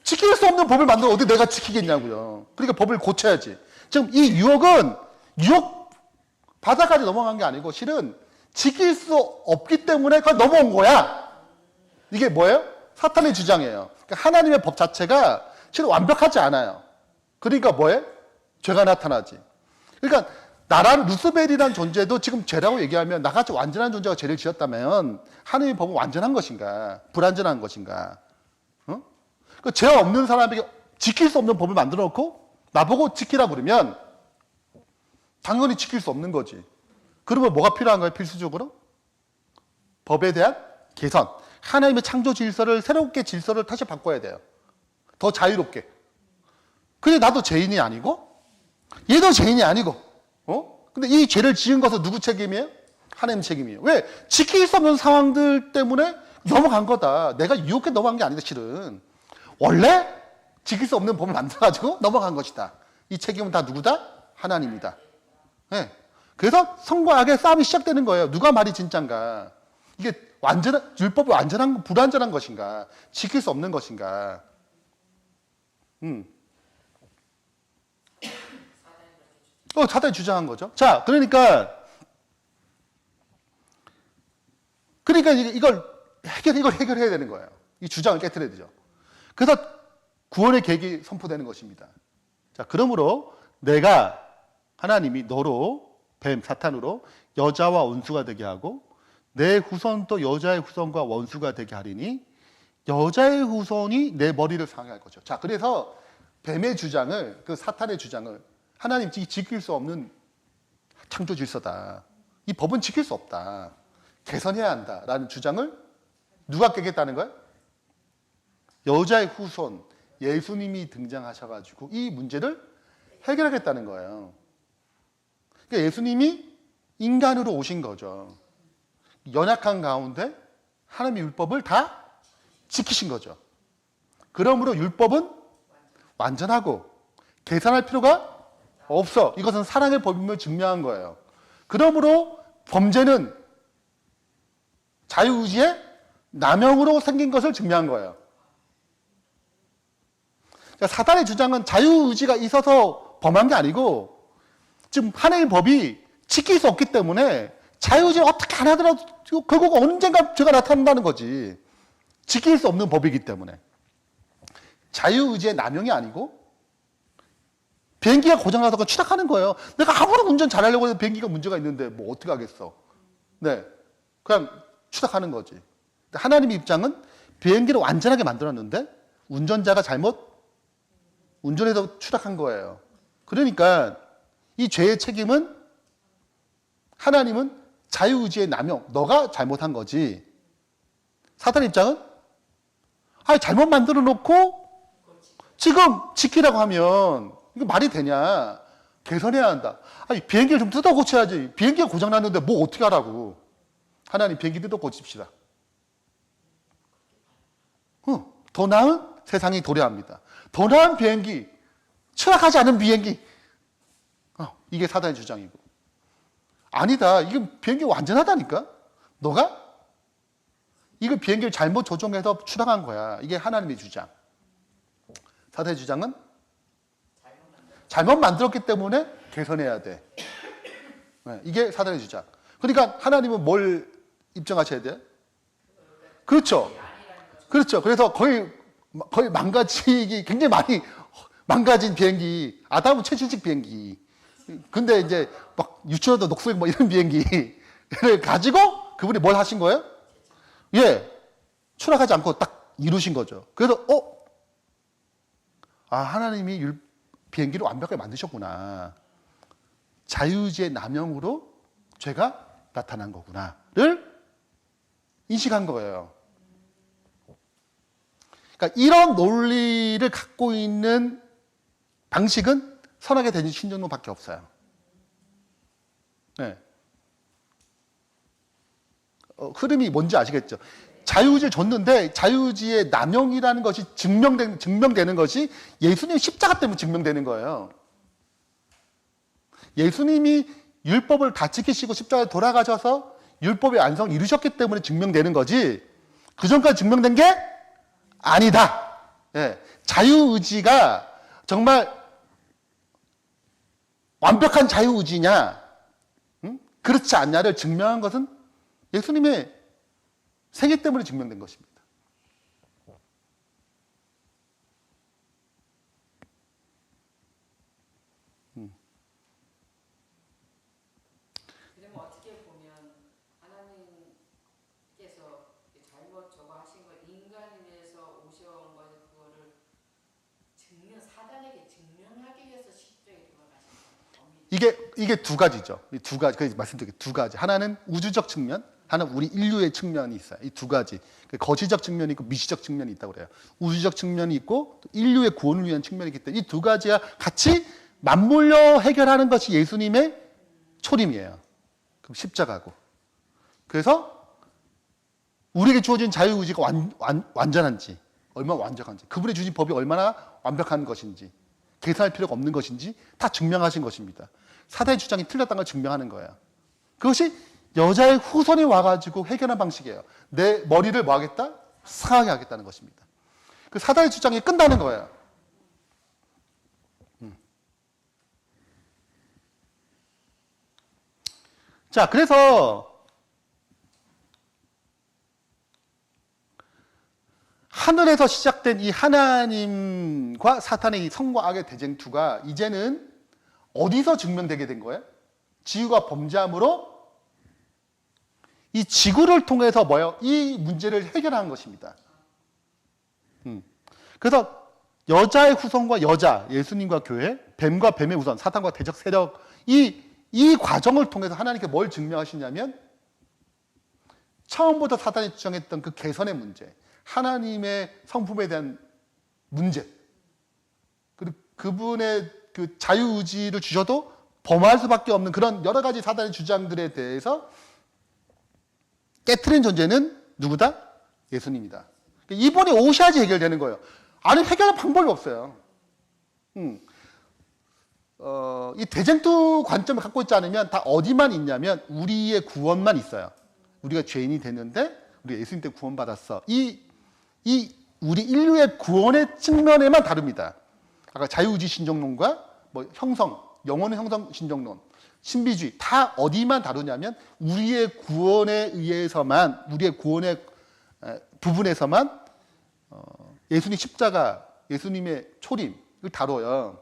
지킬 수 없는 법을 만들어 어디 내가 지키겠냐고요. 그러니까 법을 고쳐야지. 지금 이 유혹은 유혹 바닥까지 넘어간 게 아니고 실은 지킬 수 없기 때문에 그냥 넘어온 거야. 이게 뭐예요? 사탄의 주장이에요. 그러니까 하나님의 법 자체가 실은 완벽하지 않아요. 그러니까 뭐예요? 죄가 나타나지. 그러니까 나란 루스벨이라는 존재도 지금 죄라고 얘기하면 나같이 완전한 존재가 죄를 지었다면 하나님의 법은 완전한 것인가? 불완전한 것인가? 그 죄 없는 사람에게 지킬 수 없는 법을 만들어 놓고 나보고 지키라 그러면 당연히 지킬 수 없는 거지. 그러면 뭐가 필요한 거예요? 필수적으로? 법에 대한 개선. 하나님의 창조 질서를 새롭게 질서를 다시 바꿔야 돼요. 더 자유롭게. 근데 나도 죄인이 아니고 얘도 죄인이 아니고 근데 이 죄를 지은 것은 누구 책임이에요? 하나님 책임이에요. 왜? 지킬 수 없는 상황들 때문에 넘어간 거다. 내가 유혹해 넘어간 게 아니다 실은. 원래 지킬 수 없는 법을 만들어가지고 넘어간 것이다. 이 책임은 다 누구다? 하나님이다. 네. 그래서 성과 악의 싸움이 시작되는 거예요. 누가 말이 진짠가? 이게 완전한 율법이 완전한 불완전한 것인가? 지킬 수 없는 것인가? 사단이 주장한 거죠. 자, 그러니까 이걸 해결해야 되는 거예요. 이 주장을 깨트려야 되죠. 그래서 구원의 계획이 선포되는 것입니다. 자, 그러므로 내가 하나님이 너로 뱀 사탄으로 여자와 원수가 되게 하고 내 후손도 여자의 후손과 원수가 되게 하리니 여자의 후손이 내 머리를 상할 거죠. 자, 그래서 뱀의 주장을 그 사탄의 주장을 하나님 지킬 수 없는 창조 질서다. 이 법은 지킬 수 없다. 개선해야 한다라는 주장을 누가 깨겠다는 거예요? 여자의 후손 예수님이 등장하셔가지고 이 문제를 해결하겠다는 거예요. 그러니까 예수님이 인간으로 오신 거죠. 연약한 가운데 하나님의 율법을 다 지키신 거죠. 그러므로 율법은 완전하고 계산할 필요가 없어. 이것은 사랑의 법임을 증명한 거예요. 그러므로 범죄는 자유의지의 남용으로 생긴 것을 증명한 거예요. 그러니까 사단의 주장은 자유의지가 있어서 범한 게 아니고 지금 하나님의 법이 지킬 수 없기 때문에 자유의지를 어떻게 안 하더라도 결국 언젠가 죄가 나타난다는 거지. 지킬 수 없는 법이기 때문에. 자유의지의 남용이 아니고 비행기가 고장나서 추락하는 거예요. 내가 아무리 운전 잘하려고 해도 비행기가 문제가 있는데 뭐 어떻게 하겠어. 네, 그냥 추락하는 거지. 하나님의 입장은 비행기를 완전하게 만들었는데 운전자가 잘못 운전해서 추락한 거예요. 그러니까 이 죄의 책임은 하나님은 자유의지의 남용, 너가 잘못한 거지. 사탄의 입장은 잘못 만들어 놓고 지금 지키라고 하면 이거 말이 되냐. 개선해야 한다. 비행기를 좀 뜯어 고쳐야지. 비행기가 고장났는데 뭐 어떻게 하라고. 하나님 비행기 뜯어 고칩시다. 더 나은 세상이 도래합니다. 더 나은 비행기, 추락하지 않은 비행기. 이게 사단의 주장이고. 아니다. 이게 비행기 완전하다니까. 너가 이거 비행기를 잘못 조종해서 추락한 거야. 이게 하나님의 주장. 사단의 주장은 잘못 만들었기 때문에 개선해야 돼. 이게 사단의 주장. 그러니까 하나님은 뭘 입증하셔야 돼요? 그렇죠. 그렇죠. 그래서 거의 망가지기 굉장히 많이 망가진 비행기, 아담은 최신식 비행기. 근데 이제 막 유치원도 녹색 뭐 이런 비행기를 가지고 그분이 뭘 하신 거예요? 예, 추락하지 않고 딱 이루신 거죠. 그래서 하나님이 비행기를 완벽하게 만드셨구나. 자유의지의 남용으로 죄가 나타난 거구나를 인식한 거예요. 그러니까 이런 논리를 갖고 있는 방식은 선하게 되는 신정론밖에 없어요. 네. 흐름이 뭔지 아시겠죠? 자유의지를 줬는데 자유의지의 남용이라는 것이 증명되는 것이 예수님 십자가 때문에 증명되는 거예요. 예수님이 율법을 다 지키시고 십자가에 돌아가셔서 율법의 완성을 이루셨기 때문에 증명되는 거지 그 전까지 증명된 게 아니다. 예. 자유의지가 정말 완벽한 자유의지냐 그렇지 않냐를 증명한 것은 예수님의 생애 때문에 증명된 것입니다. 그러면 어떻게 보면 하나님께서 잘못 저거 하신 거 인간에서 오셔온 거 그거를 사단에게 증명하기 위해서 십자가에 들어가신 이게 두 가지죠. 이 두 가지, 그 말씀드린 두 가지. 하나는 우주적 측면, 하나는 우리 인류의 측면이 있어요. 이 두 가지. 거시적 측면이 있고 미시적 측면이 있다고 그래요. 우주적 측면이 있고 인류의 구원을 위한 측면이 있기 때문에 이 두 가지가 같이 맞물려 해결하는 것이 예수님의 초림이에요. 그럼 십자가고. 그래서 우리에게 주어진 자유의지가 완전한지, 얼마나 완벽한지, 그분이 주신 법이 얼마나 완벽한 것인지, 계산할 필요가 없는 것인지 다 증명하신 것입니다. 사단의 주장이 틀렸다는 걸 증명하는 거예요. 그것이 여자의 후손이 와가지고 해결한 방식이에요. 내 머리를 뭐 하겠다? 상하게 하겠다는 것입니다. 그 사단의 주장이 끝나는 거예요. 자, 그래서 하늘에서 시작된 이 하나님과 사탄의 이 선과 악의 대쟁투가 이제는 어디서 증명되게 된 거예요? 지구가 범죄함으로 이 지구를 통해서 뭐예요? 이 문제를 해결한 것입니다. 그래서 여자의 후손과 여자, 예수님과 교회, 뱀과 뱀의 후손, 사탄과 대적 세력, 이 과정을 통해서 하나님께 뭘 증명하시냐면 처음부터 사탄이 주장했던 그 개선의 문제, 하나님의 성품에 대한 문제, 그리고 그분의 그 자유의지를 주셔도 범할 수밖에 없는 그런 여러 가지 사단의 주장들에 대해서 깨트린 존재는 누구다? 예수님이다. 이분이 오셔야지 해결되는 거예요. 아니, 해결할 방법이 없어요. 이 대쟁투 관점을 갖고 있지 않으면 다 어디만 있냐면 우리의 구원만 있어요. 우리가 죄인이 됐는데 우리 예수님 때 구원받았어. 우리 인류의 구원의 측면에만 다룹니다. 아까 자유의지 신정론과 뭐 형성, 영혼의 형성 신정론, 신비주의 다 어디만 다루냐면 우리의 구원에 의해서만, 우리의 구원의 부분에서만 예수님 십자가, 예수님의 초림을 다뤄요.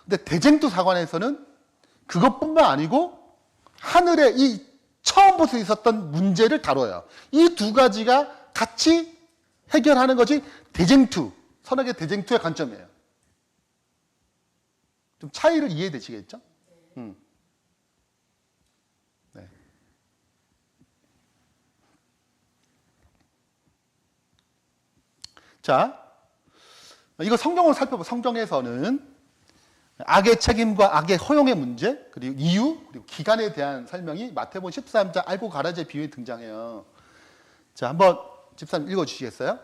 근데 대쟁투 사관에서는 그것뿐만 아니고 하늘에 이 처음부터 있었던 문제를 다뤄요. 이 두 가지가 같이 해결하는 것이 대쟁투, 선악의 대쟁투의 관점이에요. 좀 차이를 이해되시겠죠? 네. 자, 이거 성경을 살펴보면 성경에서는 악의 책임과 악의 허용의 문제, 그리고 이유, 그리고 기간에 대한 설명이 마태복음 13장 알고 가라지의 비유에 등장해요. 자, 한번 집사님 읽어주시겠어요?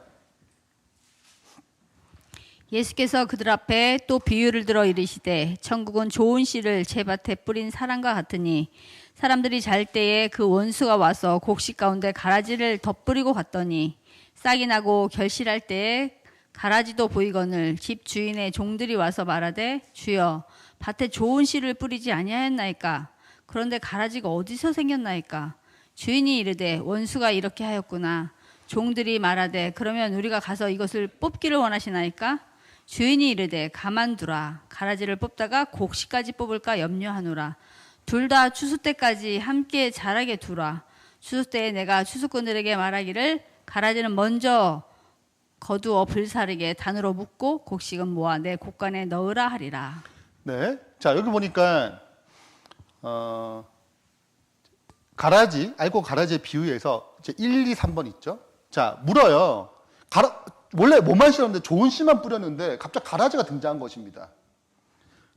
예수께서 그들 앞에 또 비유를 들어 이르시되 천국은 좋은 씨를 제밭에 뿌린 사람과 같으니 사람들이 잘 때에 그 원수가 와서 곡식 가운데 가라지를 덧뿌리고 갔더니 싹이 나고 결실할 때에 가라지도 보이거늘 집 주인의 종들이 와서 말하되 주여 밭에 좋은 씨를 뿌리지 아니하였나이까? 그런데 가라지가 어디서 생겼나이까? 주인이 이르되 원수가 이렇게 하였구나. 종들이 말하되 그러면 우리가 가서 이것을 뽑기를 원하시나이까? 주인이 이르되 가만두라. 가라지를 뽑다가 곡식까지 뽑을까 염려하노라. 둘 다 추수 때까지 함께 자라게 두라. 추수 때에 내가 추수꾼들에게 말하기를 가라지는 먼저 거두어 불사르게 단으로 묶고 곡식은 모아 내 곡간에 넣으라 하리라. 네. 자, 여기 보니까 가라지, 알고 가라지의 비유에서 이제 1, 2, 3번 있죠. 자, 물어요. 원래 뭐만 심었는데 좋은 씨만 뿌렸는데 갑자기 가라지가 등장한 것입니다.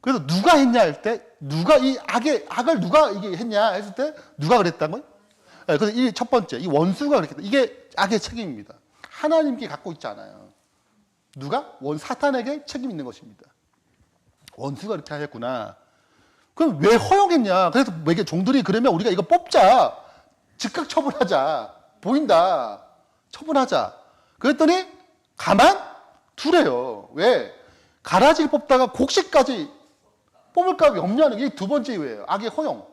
그래서 누가 했냐 할 때, 누가 이 악을 누가 이게 했냐 했을 때 누가 그랬다고요? 네, 그래서 이 첫 번째, 이 원수가 그랬다. 이게 악의 책임입니다. 하나님께 갖고 있지 않아요. 누가? 사탄에게 책임 있는 것입니다. 원수가 이렇게 하였구나. 그럼 왜 허용했냐? 그래서 왜 종들이 그러면 우리가 이거 뽑자. 즉각 처분하자. 보인다. 처분하자. 그랬더니 가만 두래요. 왜? 가라지를 뽑다가 곡식까지 뽑을까 염려하는 게 두 번째 이유예요. 악의 허용.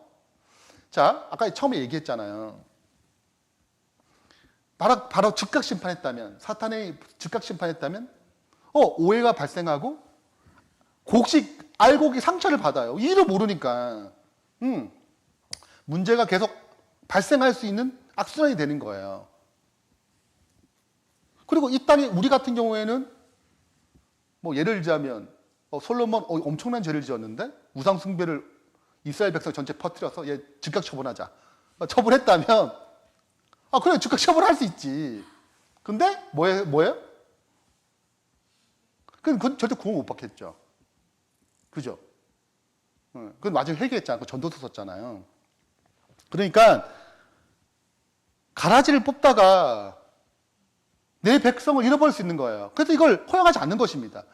자, 아까 처음에 얘기했잖아요. 바로 즉각 심판했다면, 사탄의 즉각 심판했다면, 오해가 발생하고, 알곡이 상처를 받아요. 이유를 모르니까. 문제가 계속 발생할 수 있는 악순환이 되는 거예요. 그리고 이 땅에, 우리 같은 경우에는, 뭐, 예를 들자면, 솔로몬 엄청난 죄를 지었는데, 우상숭배를 이스라엘 백성 전체 퍼뜨려서 얘 즉각 처분하자. 처분했다면, 그래, 즉각 처분할 수 있지. 근데, 뭐예요? 그건 절대 구원 못 받겠죠. 그죠? 그건 나중에 회개했잖아. 그 전도서 썼잖아요. 그러니까, 가라지를 뽑다가 내 백성을 잃어버릴 수 있는 거예요. 그래서 이걸 허용하지 않는 것입니다.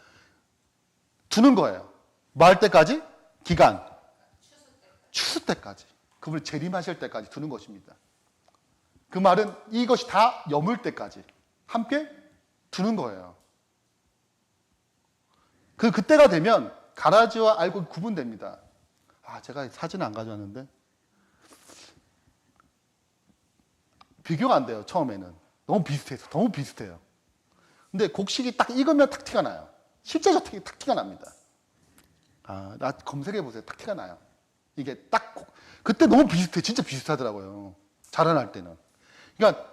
두는 거예요. 뭐 할 때까지? 기간. 추수 때까지. 그분을 재림하실 때까지 두는 것입니다. 그 말은 이것이 다 여물 때까지 함께 두는 거예요. 그때가 되면 가라지와 알곡이 구분됩니다. 제가 사진을 안 가져왔는데 비교가 안 돼요. 처음에는 너무 비슷해요. 근데 곡식이 딱 익으면 딱 티가 나요. 실제로 딱 티가 납니다. 나 검색해 보세요. 딱 티가 나요. 이게 딱 그때 너무 비슷해. 진짜 비슷하더라고요. 자라날 때는. 그러니까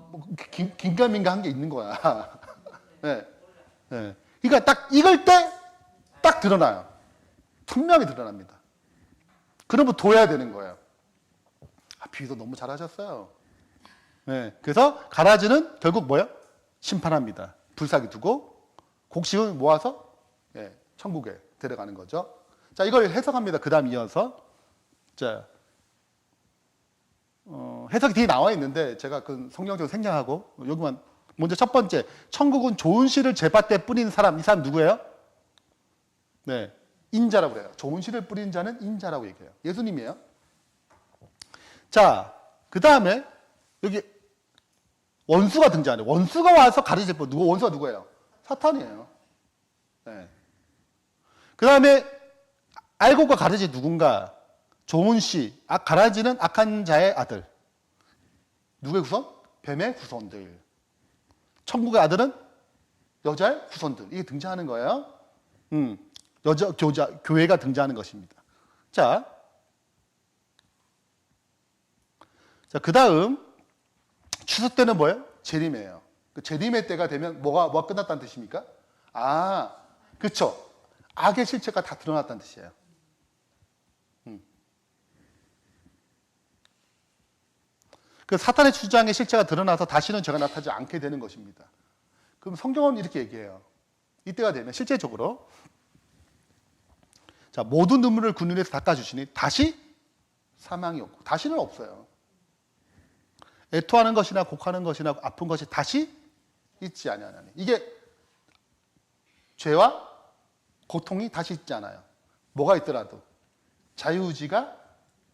뭐 긴가민가한 게 있는 거야. 네. 네. 그러니까 딱 익을 때 딱 드러나요. 분명히 드러납니다. 그러면 둬야 되는 거예요. 비유도 너무 잘하셨어요. 네. 그래서 가라지는 결국 뭐예요? 심판합니다. 불사기 두고 곡식은 모아서 천국에 데려가는 거죠. 자, 이걸 해석합니다. 그 다음 이어서. 자, 해석이 뒤에 나와 있는데 제가 그 성경적으로 생략하고 여기만 먼저 첫 번째 천국은 좋은 씨를 제밭에 뿌린 사람 이 사람 누구예요? 네, 인자라고 그래요. 좋은 씨를 뿌린 자는 인자라고 얘기해요. 예수님이에요. 자, 그 다음에 여기 원수가 등장해요. 원수가 와서 가르칠 분 누구 원수가 누구예요? 사탄이에요. 네. 그 다음에 알곡과 가르치 누군가 좋은 씨, 가라지는 악한 자의 아들. 누구의 후손? 뱀의 후손들. 천국의 아들은 여자의 후손들. 이게 등장하는 거예요. 교회가 등장하는 것입니다. 자, 그 다음 추수 때는 뭐예요? 재림이에요. 그 재림의 때가 되면 뭐가 끝났다는 뜻입니까? 그렇죠. 악의 실체가 다 드러났다는 뜻이에요. 그 사탄의 주장의 실체가 드러나서 다시는 죄가 나타나지 않게 되는 것입니다. 그럼 성경은 이렇게 얘기해요. 이때가 되면 실제적으로 자, 모든 눈물을 그 눈에서 닦아주시니 다시 사망이 없고 다시는 없어요. 애토하는 것이나 곡하는 것이나 아픈 것이 다시 있지 아니하나니. 이게 죄와 고통이 다시 있지 않아요. 뭐가 있더라도 자유의지가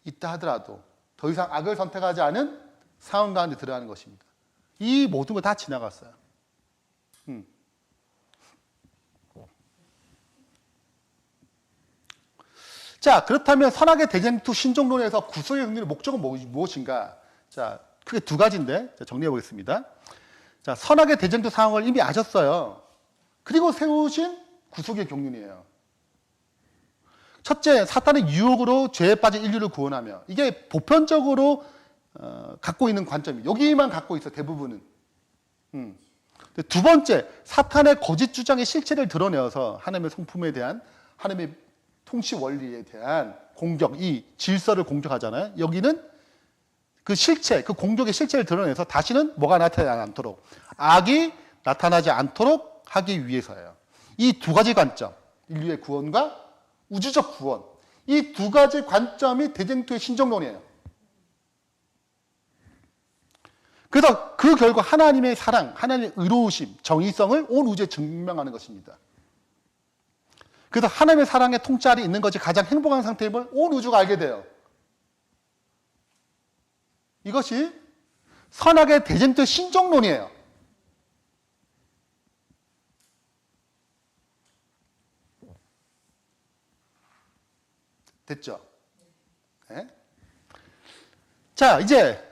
있다 하더라도 더 이상 악을 선택하지 않은 상황 가운데 들어가는 것입니다. 이 모든 거 다 지나갔어요. 자, 그렇다면 선악의 대쟁투 신종론에서 구속의 긍휼의 목적은 무엇인가? 자, 크게 두 가지인데 정리해 보겠습니다. 자, 선악의 대쟁투 상황을 이미 아셨어요. 그리고 세우신 구속의 경륜이에요. 첫째, 사탄의 유혹으로 죄에 빠진 인류를 구원하며 이게 보편적으로 갖고 있는 관점이 여기만 갖고 있어 대부분은. 두 번째, 사탄의 거짓 주장의 실체를 드러내어서 하나님의 성품에 대한 하나님의 통치 원리에 대한 공격, 이 질서를 공격하잖아요. 여기는 그 실체, 그 공격의 실체를 드러내서 다시는 뭐가 나타나지 않도록, 악이 나타나지 않도록 하기 위해서예요. 이 두 가지 관점, 인류의 구원과 우주적 구원, 이 두 가지 관점이 대쟁투의 신정론이에요. 그래서 그 결과 하나님의 사랑, 하나님의 의로우심, 정의성을 온 우주에 증명하는 것입니다. 그래서 하나님의 사랑의 통치 아래 있는 것이 가장 행복한 상태임을 온 우주가 알게 돼요. 이것이 선악의 대쟁투의 신정론이에요. 됐죠? 네? 자, 이제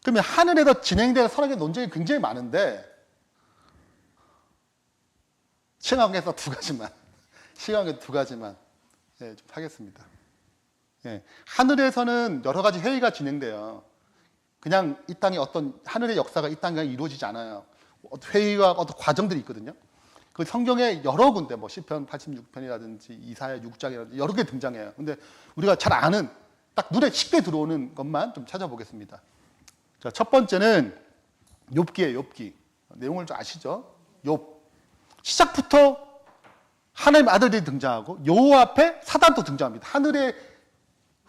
그러면 하늘에서 진행되는 선악의 논쟁이 굉장히 많은데 시간에서 두 가지만 좀 하겠습니다. 예, 하늘에서는 여러 가지 회의가 진행돼요. 그냥 이 땅에 어떤 하늘의 역사가 이 땅에 이루어지지 않아요. 회의와 어떤 과정들이 있거든요. 그 성경에 여러 군데 뭐 시편 86편이라든지 이사야 6장이라든지 여러 개 등장해요. 근데 우리가 잘 아는 딱 눈에 쉽게 들어오는 것만 좀 찾아보겠습니다. 자, 첫 번째는 욥기예요. 욥기. 내용을 좀 아시죠? 욥. 시작부터 하나님 아들들이 등장하고 여호와 앞에 사단도 등장합니다. 하늘의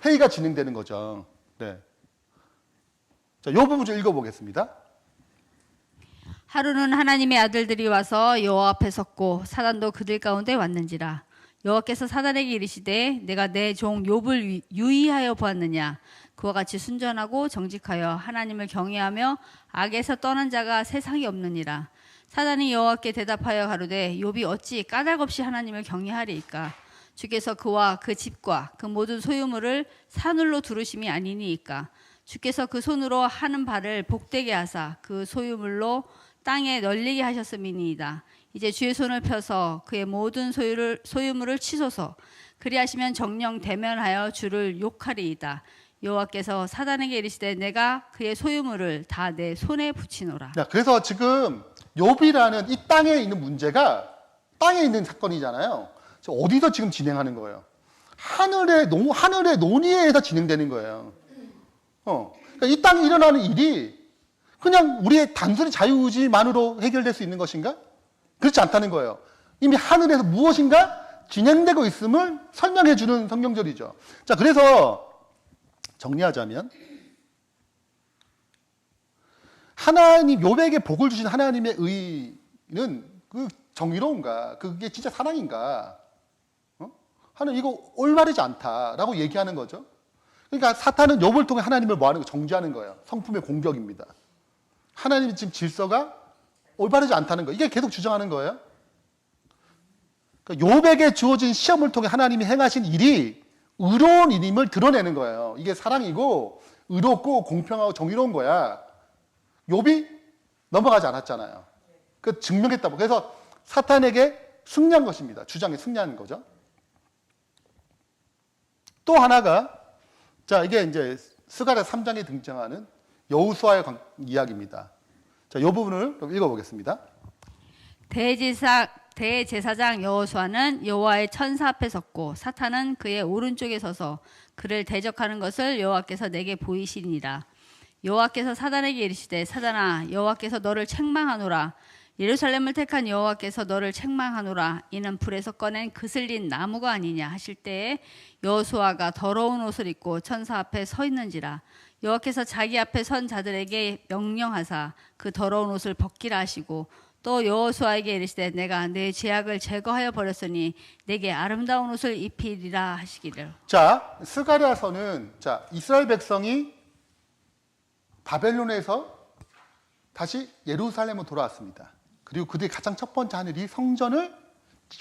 회의가 진행되는 거죠. 네. 자, 이 부분 좀 읽어보겠습니다. 하루는 하나님의 아들들이 와서 여호와 앞에 섰고 사단도 그들 가운데 왔는지라. 여호와께서 사단에게 이르시되 내가 내 종 욥을 유의하여 보았느냐. 그와 같이 순전하고 정직하여 하나님을 경외하며 악에서 떠난 자가 세상에 없느니라. 사단이 여호와께 대답하여 가로되 욥이 어찌 까닭없이 하나님을 경외하리이까. 주께서 그와 그 집과 그 모든 소유물을 산울로 두르심이 아니니이까. 주께서 그 손으로 하는 바를 복되게 하사 그 소유물로 땅에 널리게 하셨음이니이다. 이제 주의 손을 펴서 그의 모든 소유물을 치소서. 그리하시면 정령 대면하여 주를 욕하리이다. 여호와께서 사단에게 이르시되 내가 그의 소유물을 다 내 손에 붙이노라. 자, 그래서 지금 욥이라는 이 땅에 있는 문제가 땅에 있는 사건이잖아요. 어디서 지금 진행하는 거예요? 하늘의 논의에서 진행되는 거예요. 그러니까 이 땅에 일어나는 일이 그냥 우리의 단순히 자유의지만으로 해결될 수 있는 것인가? 그렇지 않다는 거예요. 이미 하늘에서 무엇인가 진행되고 있음을 설명해 주는 성경절이죠. 자, 그래서 정리하자면 하나님 욥에게 복을 주신 하나님의 의는 그 정의로운가? 그게 진짜 사랑인가? 하나님 이거 올바르지 않다라고 얘기하는 거죠. 그러니까 사탄은 욥을 통해 하나님을 뭐하는 거 정죄하는 거예요. 성품의 공격입니다. 하나님의 지금 질서가 올바르지 않다는 거. 이게 계속 주장하는 거예요. 그러니까 욥에게 주어진 시험을 통해 하나님이 행하신 일이 의로운 일임을 드러내는 거예요. 이게 사랑이고 의롭고 공평하고 정의로운 거야. 욥이 넘어가지 않았잖아요. 그 증명했다고. 그래서 사탄에게 승리한 것입니다. 주장에 승리한 거죠. 또 하나가 자 이게 이제 스가랴 3장에 등장하는 여호수아의 이야기입니다. 자, 이 부분을 좀 읽어보겠습니다. 대제사장 여호수아는 여호와의 천사 앞에 섰고 사탄은 그의 오른쪽에 서서 그를 대적하는 것을 여호와께서 내게 보이시니라. 여호와께서 사단에게 이르시되 사단아 여호와께서 너를 책망하노라. 예루살렘을 택한 여호와께서 너를 책망하노라. 이는 불에서 꺼낸 그슬린 나무가 아니냐 하실 때에 여호수아가 더러운 옷을 입고 천사 앞에 서 있는지라. 여호와께서 자기 앞에 선 자들에게 명령하사 그 더러운 옷을 벗기라 하시고 또 여호수아에게 이르시되 내가 내 죄악을 제거하여 버렸으니 내게 아름다운 옷을 입히리라 하시기를. 자, 스가랴서는 자 이스라엘 백성이 바벨론에서 다시 예루살렘으로 돌아왔습니다. 그리고 그들이 가장 첫 번째 한 일이 성전을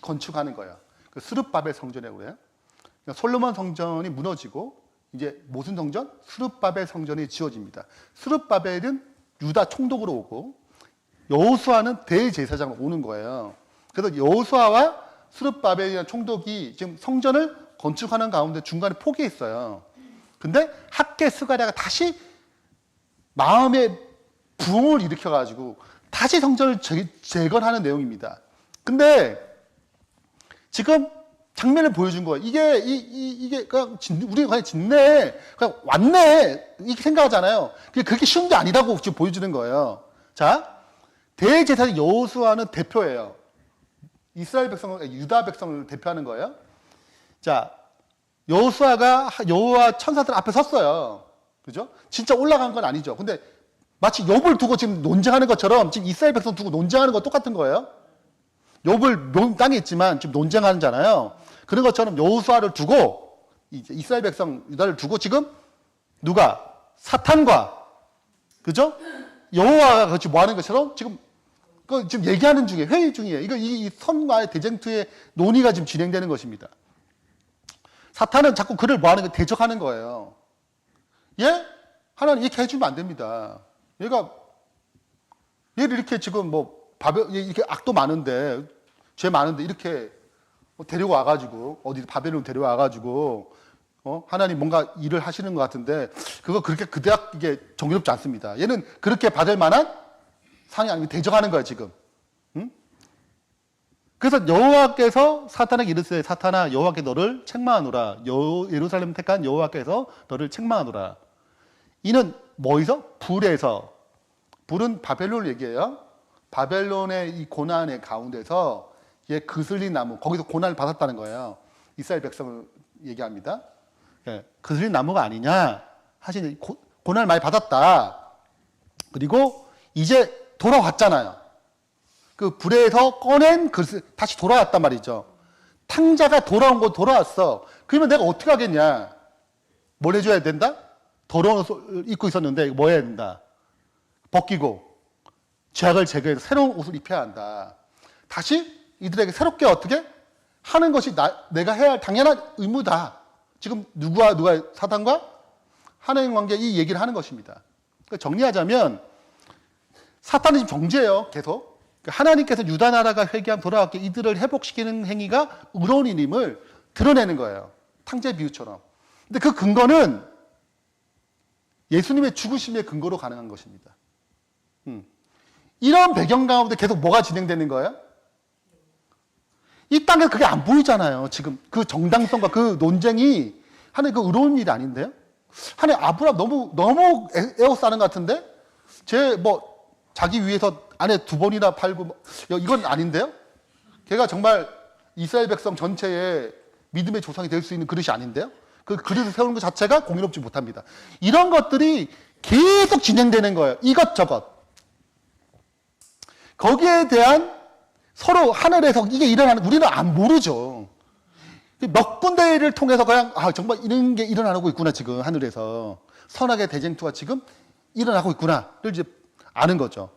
건축하는 거예요. 그 스룹바벨 성전이라고 그래요. 그러니까 솔로몬 성전이 무너지고 이제 무슨 성전? 스룹바벨 성전이 지어집니다. 스룹바벨은 유다 총독으로 오고 여호수아는 대제사장으로 오는 거예요. 그래서 여호수아와 스룹바벨이라는 총독이 지금 성전을 건축하는 가운데 중간에 포기했어요. 근데 학개 스가랴가 다시 마음의 부흥을 일으켜가지고 다시 성전을 재건하는 내용입니다. 근데 지금 장면을 보여준 거예요. 이게 그냥 우리가 그냥 짓네, 그냥 왔네 이렇게 생각하잖아요. 그게 그렇게 쉬운 게 아니라고 지금 보여주는 거예요. 자, 대제사장 여호수아는 대표예요. 이스라엘 백성을 유다 백성을 대표하는 거예요. 자, 여호수아가 여호와 천사들 앞에 섰어요. 그죠? 진짜 올라간 건 아니죠. 근데 마치 욥을 두고 지금 논쟁하는 것처럼 지금 이스라엘 백성 두고 논쟁하는 거 똑같은 거예요. 욥을 땅에 있지만 지금 논쟁하잖아요. 그런 것처럼 여호수아를 두고 이제 이스라엘 백성 유다를 두고 지금 누가 사탄과 그죠? 여호와가 같이 뭐 하는 것처럼 지금 지금 얘기하는 중에 회의 중이에요. 이 선과의 대쟁투의 논의가 지금 진행되는 것입니다. 사탄은 자꾸 그를 뭐 하는 거 대적하는 거예요. 예? 하나님 이렇게 해주면 안 됩니다. 얘를 이렇게 지금 이렇게 악도 많은데, 죄 많은데, 이렇게 데리고 와가지고, 어디 바벨론 데려와가지고, 하나님 뭔가 일을 하시는 것 같은데, 그거 그렇게 그대학 이게 정의롭지 않습니다. 얘는 그렇게 받을 만한 상이 아니고 대적하는 거야, 지금. 응? 그래서 여호와께서 사탄에게 이르시되 사탄아, 여호와께 너를 책망하노라. 예루살렘 택한 여호와께서 너를 책망하노라. 이는 뭐에서? 불에서. 불은 바벨론을 얘기해요. 바벨론의 이 고난의 가운데서 얘 그슬린 나무, 거기서 고난을 받았다는 거예요. 이스라엘 백성을 얘기합니다. 예, 그슬린 나무가 아니냐 하시는 고난을 많이 받았다. 그리고 이제 돌아왔잖아요. 그 불에서 꺼낸 그릇을 다시 돌아왔단 말이죠. 탕자가 돌아온 거 돌아왔어. 그러면 내가 어떻게 하겠냐? 뭘 해줘야 된다? 더러운 옷을 입고 있었는데 뭐 해야 된다? 벗기고 죄악을 제거해서 새로운 옷을 입혀야 한다. 다시 이들에게 새롭게 어떻게 하는 것이 내가 해야 할 당연한 의무다. 지금 누가 사탄과 하나님 관계 이 얘기를 하는 것입니다. 그러니까 정리하자면 사탄은 지금 정죄예요. 계속. 하나님께서 유다 나라가 회개하면 돌아왔기에 이들을 회복시키는 행위가 의로운 일임을 드러내는 거예요. 탕제 비유처럼. 근데 그 근거는 예수님의 죽으심의 근거로 가능한 것입니다. 이런 배경 가운데 계속 뭐가 진행되는 거예요? 이 땅에 그게 안 보이잖아요. 지금 그 정당성과 그 논쟁이 하나님 그 의로운 일이 아닌데요? 하나님 아브라함 너무 에워싸는 것 같은데? 자기 위해서 아내 2번이나 팔고 이건 아닌데요? 걔가 정말 이스라엘 백성 전체의 믿음의 조상이 될 수 있는 그릇이 아닌데요? 그 그릇을 세우는 것 자체가 공의롭지 못합니다. 이런 것들이 계속 진행되는 거예요. 이것저것. 거기에 대한 서로 하늘에서 이게 일어나는, 우리는 안 모르죠. 몇 군데를 통해서 그냥, 정말 이런 게 일어나고 있구나, 지금 하늘에서. 선악의 대쟁투가 지금 일어나고 있구나를 이제 아는 거죠.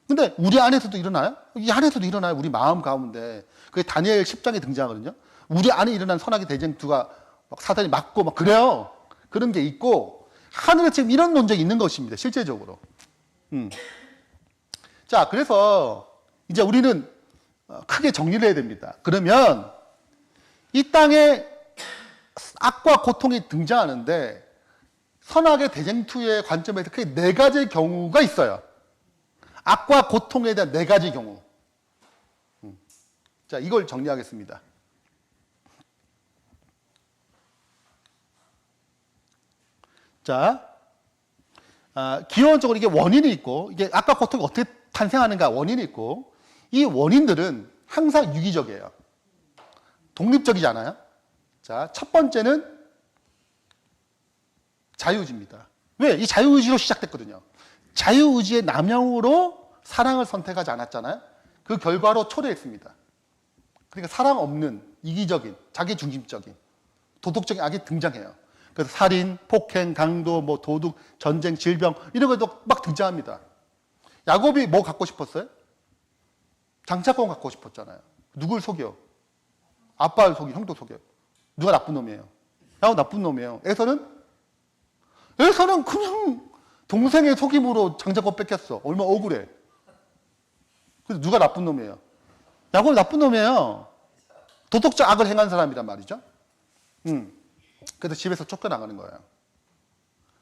근데 우리 안에서도 일어나요? 이 안에서도 일어나요. 우리 마음 가운데. 그게 다니엘 10장에 등장하거든요. 우리 안에 일어난 선악의 대쟁투가 막 사단이 맞고 막 그래요. 그런 게 있고, 하늘에 지금 이런 논쟁이 있는 것입니다. 실제적으로. 자, 그래서 이제 우리는 크게 정리를 해야 됩니다. 그러면 이 땅에 악과 고통이 등장하는데 선악의 대쟁투의 관점에서 크게 네 가지의 경우가 있어요. 악과 고통에 대한 네 가지 경우. 자, 이걸 정리하겠습니다. 자, 기원적으로 이게 원인이 있고, 이게 악과 고통이 어떻게 탄생하는가 원인이 있고, 이 원인들은 항상 유기적이에요. 독립적이지 않아요. 자, 첫 번째는 자유의지입니다. 왜? 이 자유의지로 시작됐거든요. 자유의지의 남용으로 사랑을 선택하지 않았잖아요. 그 결과로 초래했습니다. 그러니까 사랑 없는 이기적인, 자기중심적인, 도덕적인 악이 등장해요. 그래서 살인, 폭행, 강도, 뭐 도둑, 전쟁, 질병 이런 것도 막 등장합니다. 야곱이 뭐 갖고 싶었어요? 장차권 갖고 싶었잖아요. 누굴 속여? 아빠를 속여, 형도 속여. 누가 나쁜 놈이에요? 야곱 나쁜 놈이에요. 에서는 그냥 동생의 속임으로 장자권 뺏겼어. 얼마나 억울해. 그래서 누가 나쁜 놈이에요? 야곱이 나쁜 놈이에요. 도덕적 악을 행한 사람이란 말이죠. 그래서 집에서 쫓겨나가는 거예요.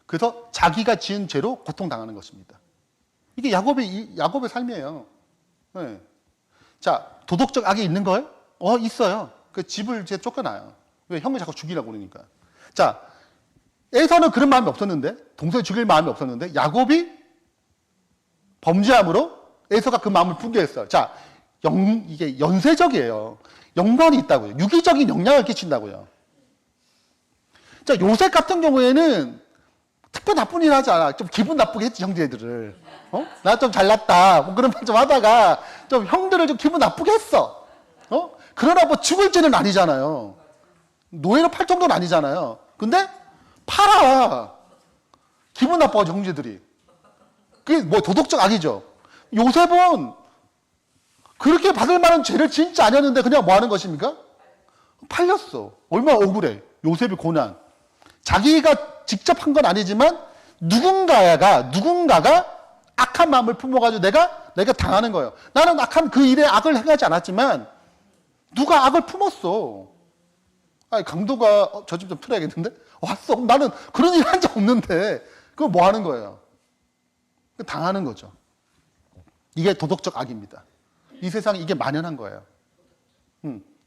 그래서 자기가 지은 죄로 고통당하는 것입니다. 이게 야곱의 삶이에요. 네. 자, 도덕적 악이 있는 거예요? 있어요. 그 집을 이제 쫓겨나요. 왜? 형을 자꾸 죽이라고 그러니까. 자, 에서는 그런 마음이 없었는데, 동생을 죽일 마음이 없었는데, 야곱이 범죄함으로 에서가 그 마음을 분개했어요. 자, 이게 연쇄적이에요. 연관이 있다고요. 유기적인 영향을 끼친다고요. 자, 요셉 같은 경우에는 특별히 나쁜 일 하지 않아. 좀 기분 나쁘게 했지, 형제들을. 나 좀 잘났다. 뭐 그런 말 좀 하다가 좀 형들을 좀 기분 나쁘게 했어. 그러나 뭐 죽을 죄는 아니잖아요. 노예로 팔 정도는 아니잖아요. 근데 팔아. 기분 나빠가지고 형제들이. 그게 뭐 도덕적 악이죠. 요셉은 그렇게 받을 만한 죄를 진짜 아니었는데 그냥 뭐 하는 것입니까? 팔렸어. 얼마나 억울해. 요셉의 고난. 자기가 직접 한 건 아니지만 누군가가 악한 마음을 품어가지고 내가 당하는 거예요. 나는 악한 그 일에 악을 행하지 않았지만 누가 악을 품었어. 아니, 강도가 저 집 좀 틀어야겠는데? 왔어. 나는 그런 일 한 적 없는데 그거 뭐 하는 거예요? 당하는 거죠. 이게 도덕적 악입니다. 이 세상에 이게 만연한 거예요.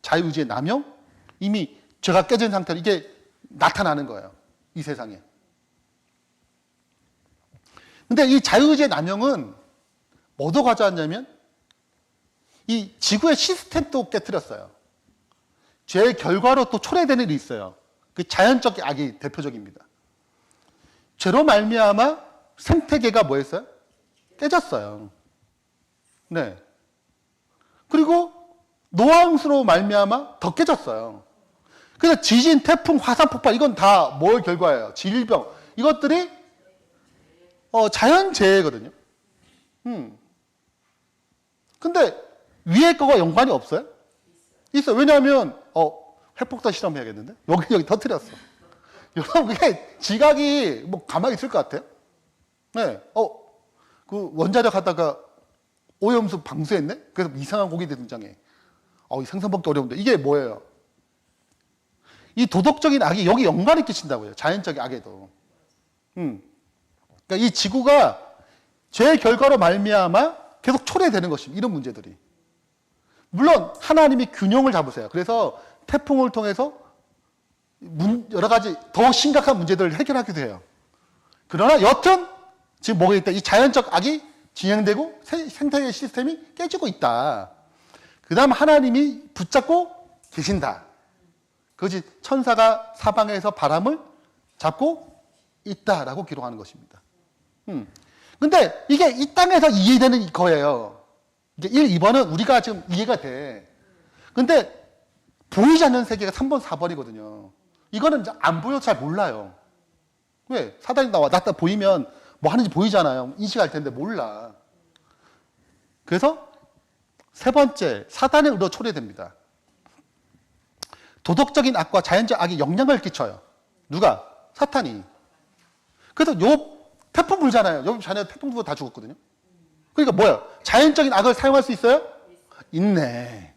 자유의지의 남용? 이미 죄가 깨진 상태로 이게 나타나는 거예요. 이 세상에. 근데 이 자유의지의 남용은 뭐도 가져왔냐면 이 지구의 시스템도 깨뜨렸어요. 죄의 결과로 또 초래되는 일이 있어요. 그 자연적 악이 대표적입니다. 죄로 말미암아 생태계가 뭐였어요? 깨졌어요. 네. 그리고 노화음수로 말미암아 더 깨졌어요. 그래서 지진, 태풍, 화산 폭발 이건 다 뭘 결과예요? 질병. 이것들이 자연재해거든요. 근데 위에 거가 연관이 없어요? 있어요. 왜냐하면 핵폭탄 실험해야겠는데? 여기 터뜨렸어. 여러분 그게 지각이 뭐 가만히 있을 것 같아요? 네. 그 원자력 하다가 오염수 방수했네? 그래서 이상한 고기들 등장해. 이 생선 먹기 어려운데 이게 뭐예요? 이 도덕적인 악이 여기 연관을 끼친다고요. 자연적 악에도. 그러니까 이 지구가 죄의 결과로 말미암아 계속 초래되는 것입니다. 이런 문제들이. 물론 하나님이 균형을 잡으세요. 그래서 태풍을 통해서 여러 가지 더 심각한 문제들을 해결하기도 해요. 그러나 여튼 지금 뭐가 있다? 이 자연적 악이 진행되고 생태계 시스템이 깨지고 있다. 그 다음 하나님이 붙잡고 계신다. 그것이 천사가 사방에서 바람을 잡고 있다라고 기록하는 것입니다. 근데 이게 이 땅에서 이해되는 거예요. 이제 1, 2번은 우리가 지금 이해가 돼. 근데 보이지 않는 세계가 3번, 4번이거든요. 이거는 이제 안 보여서 잘 몰라요. 왜? 사단이 나타 보이면 뭐 하는지 보이잖아요. 인식할 텐데 몰라. 그래서 세 번째, 사단의 의로 초래됩니다. 도덕적인 악과 자연적 악이 영향을 끼쳐요. 누가? 사탄이. 그래서 욥 태풍 불잖아요. 욥 자녀 태풍 불고 다 죽었거든요. 그러니까 뭐야? 자연적인 악을 사용할 수 있어요? 있네.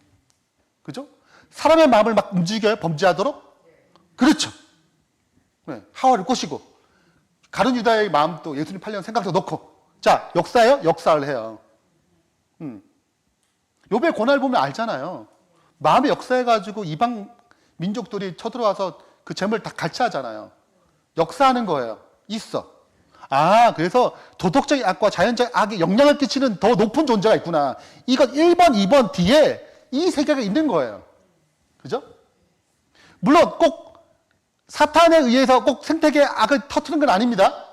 그죠? 사람의 마음을 막 움직여요? 범죄하도록? 그렇죠. 네, 하와를 꼬시고 가룟 유다의 마음도 예수님 8년 생각도 넣고 자, 역사예요? 역사를 해요. 욥의 고난을 보면 알잖아요. 마음의 역사해가지고 이방 민족들이 쳐들어와서 그 재물을 다 갈취하잖아요. 역사하는 거예요. 있어. 아, 그래서 도덕적인 악과 자연적 악에 영향을 끼치는 더 높은 존재가 있구나. 이건 1번, 2번 뒤에 이 세계가 있는 거예요. 그죠? 물론 꼭 사탄에 의해서 꼭 생태계에 악을 터뜨리는 건 아닙니다.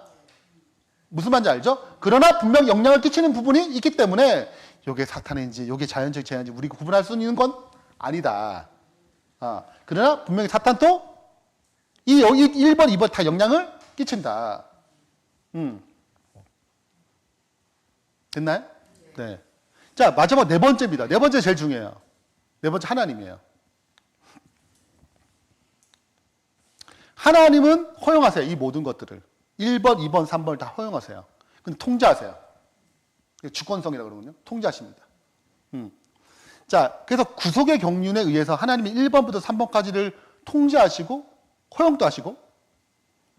무슨 말인지 알죠? 그러나 분명 영향을 끼치는 부분이 있기 때문에 이게 사탄인지 이게 자연적 재난인지 우리가 구분할 수 있는 건 아니다. 그러나 분명히 사탄도 이 1번, 2번 다 영향을 끼친다. 됐나요? 네. 자, 마지막 네 번째입니다. 네 번째 제일 중요해요. 네 번째 하나님이에요. 하나님은 허용하세요. 이 모든 것들을. 1번, 2번, 3번을 다 허용하세요. 근데 통제하세요. 주권성이라고 그러거든요. 통제하십니다. 자, 그래서 구속의 경륜에 의해서 하나님이 1번부터 3번까지를 통제하시고 허용도 하시고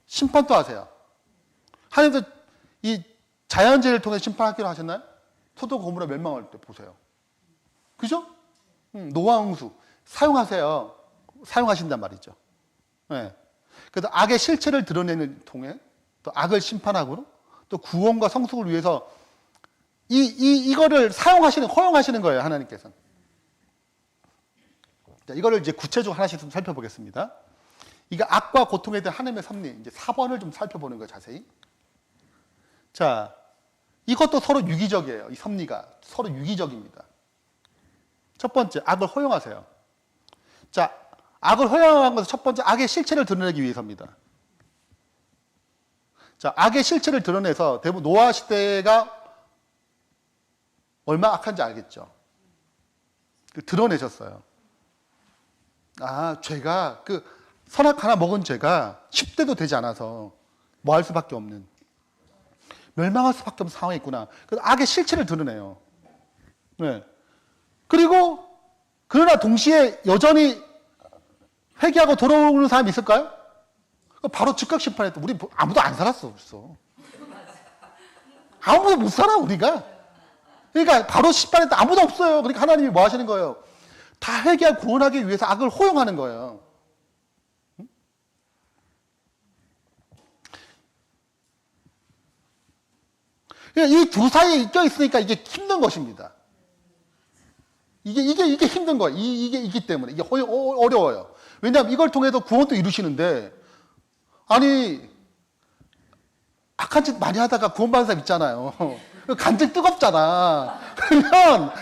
심판도 하세요. 하나님도 이 자연재해를 통해 심판하기로 하셨나요? 소돔 고모라 멸망할 때 보세요. 그죠? 노아 홍수 사용하세요. 사용하신단 말이죠. 네. 그래서 악의 실체를 드러내는 통해 또 악을 심판하고 또 구원과 성숙을 위해서 이거를 사용하시는, 허용하시는 거예요, 하나님께서는. 자, 이거를 이제 구체적으로 하나씩 좀 살펴보겠습니다. 이게 악과 고통에 대한 하나님의 섭리, 이제 4번을 좀 살펴보는 거예요, 자세히. 자, 이것도 서로 유기적이에요. 이 섭리가 서로 유기적입니다. 첫 번째, 악을 허용하세요. 자, 악을 허용한 것은 첫 번째, 악의 실체를 드러내기 위해서입니다. 자, 악의 실체를 드러내서 대부분 노아 시대가 얼마나 악한지 알겠죠? 드러내셨어요. 아, 죄가, 선악 하나 먹은 죄가 10대도 되지 않아서 뭐 할 수밖에 없는, 멸망할 수밖에 없는 상황이 있구나. 그래서 악의 실체를 드러내요. 네. 그리고, 그러나 동시에 여전히 회개하고 돌아오는 사람이 있을까요? 바로 즉각 심판했다. 우리 아무도 안 살았어, 벌써. 아무도 못 살아, 우리가. 그러니까 바로 심판했다. 아무도 없어요. 그러니까 하나님이 뭐 하시는 거예요? 다 회개하고 구원하기 위해서 악을 허용하는 거예요. 이 두 사이에 껴 있으니까 이게 힘든 것입니다. 이게 힘든 거예요. 이게 있기 때문에. 이게 어려워요. 왜냐하면 이걸 통해서 구원도 이루시는데, 아니, 악한 짓 많이 하다가 구원받은 사람 있잖아요. 간증 뜨겁잖아. 그러면,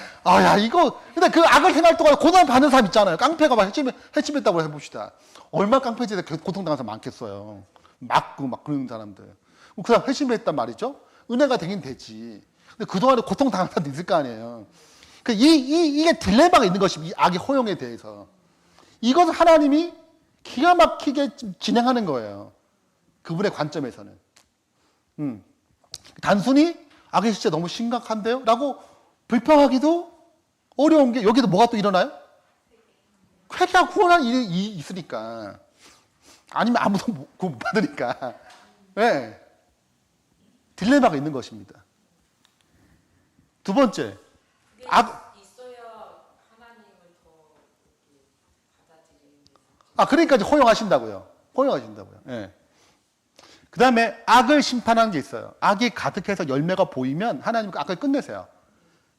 근데 그 악을 행할 동안 고난 받는 사람 있잖아요. 깡패가 막 해침했다고 해봅시다. 얼마나 깡패지에 고통당한 사람 많겠어요. 맞고 막 그러는 사람들. 그 사람 회심했단 말이죠. 은혜가 되긴 되지. 근데 그동안에 고통당한 사람도 있을 거 아니에요. 이게 딜레마가 있는 것이 이 악의 허용에 대해서. 이것을 하나님이 기가 막히게 진행하는 거예요. 그분의 관점에서는. 단순히 악의 실체 너무 심각한데요? 라고 불평하기도 어려운 게, 여기도 뭐가 또 일어나요? 회개하고 구원하는 일이 있으니까. 아니면 아무도 구원 못 받으니까. 네. 딜레마가 있는 것입니다. 두 번째. 있어야 하나님을 더 받아들이는. 그러니까 이제 허용하신다고요. 허용하신다고요. 예. 그 다음에 악을 심판하는 게 있어요. 악이 가득해서 열매가 보이면 하나님 그 악을 끝내세요.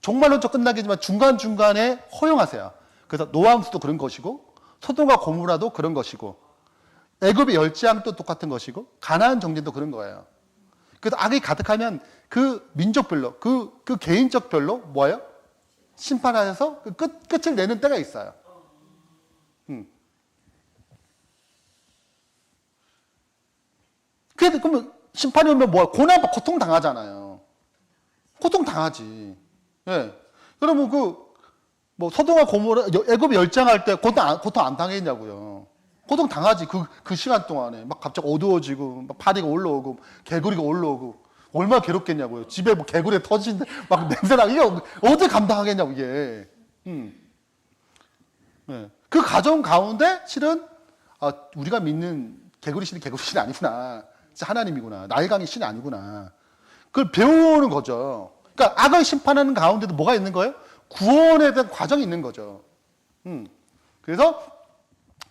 종말론적 끝나겠지만 중간중간에 허용하세요. 그래서 노아함수도 그런 것이고, 소돔과 고모라도 그런 것이고, 애굽의 열지함도 똑같은 것이고, 가나안 정진도 그런 거예요. 그래서 악이 가득하면 그 민족별로, 그 개인적별로 뭐예요? 심판하셔서 그 끝을 내는 때가 있어요. 그러면 심판이 오면 뭐야? 고통 당하잖아요. 고통 당하지. 예. 그러면 뭐 소돔과 고모라 애굽 열장할 때 고통 안 당했냐고요. 고통 당하지. 그 시간 동안에 막 갑자기 어두워지고 막 파리가 올라오고 개구리가 올라오고 얼마나 괴롭겠냐고요. 집에 뭐 개구리 터지는데 막 냄새나. 이게 어떻게 감당하겠냐고 이게. 예. 그 과정 가운데 실은 우리가 믿는 개구리 신이 아니구나. 진짜 하나님이구나. 나일강의 신이 아니구나. 그걸 배우는 거죠. 그러니까 악을 심판하는 가운데도 뭐가 있는 거예요? 구원에 대한 과정이 있는 거죠. 그래서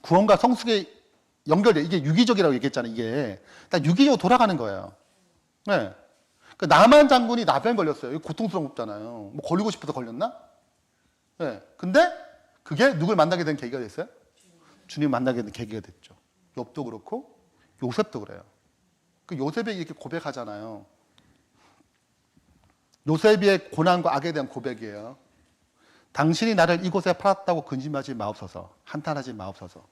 구원과 성숙에 연결돼. 이게 유기적이라고 얘기했잖아요. 이게 딱 유기적으로 돌아가는 거예요. 네. 그 나만 장군이 나병 걸렸어요. 이거 고통스럽잖아요. 뭐 걸리고 싶어서 걸렸나? 네. 근데 그게 누굴 만나게 된 계기가 됐어요? 주님 만나게 된 계기가 됐죠. 욥도 그렇고 요셉도 그래요. 그 요셉이 이렇게 고백하잖아요. 요셉의 고난과 악에 대한 고백이에요. 당신이 나를 이곳에 팔았다고 근심하지 마옵소서. 한탄하지 마옵소서.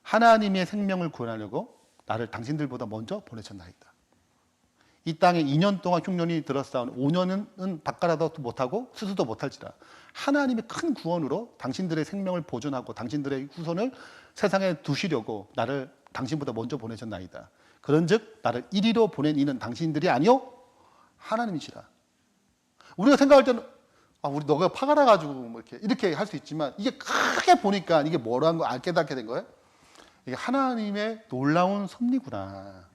하나님의 생명을 구원하려고 나를 당신들보다 먼저 보내셨나이다. 이 땅에 2년 동안 흉년이 들었사오니 5년은 밭가라도 못하고 수수도 못할지라. 하나님의 큰 구원으로 당신들의 생명을 보존하고 당신들의 후손을 세상에 두시려고 나를 당신보다 먼저 보내셨나이다. 그런즉 나를 이리로 보낸 이는 당신들이 아니요 하나님이시라. 우리가 생각할 때는 우리 너가 파가 나가지고 뭐 이렇게 할 수 있지만 이게 크게 보니까 이게 뭐라는 걸 깨닫게 된 거예요. 이게 하나님의 놀라운 섭리구나.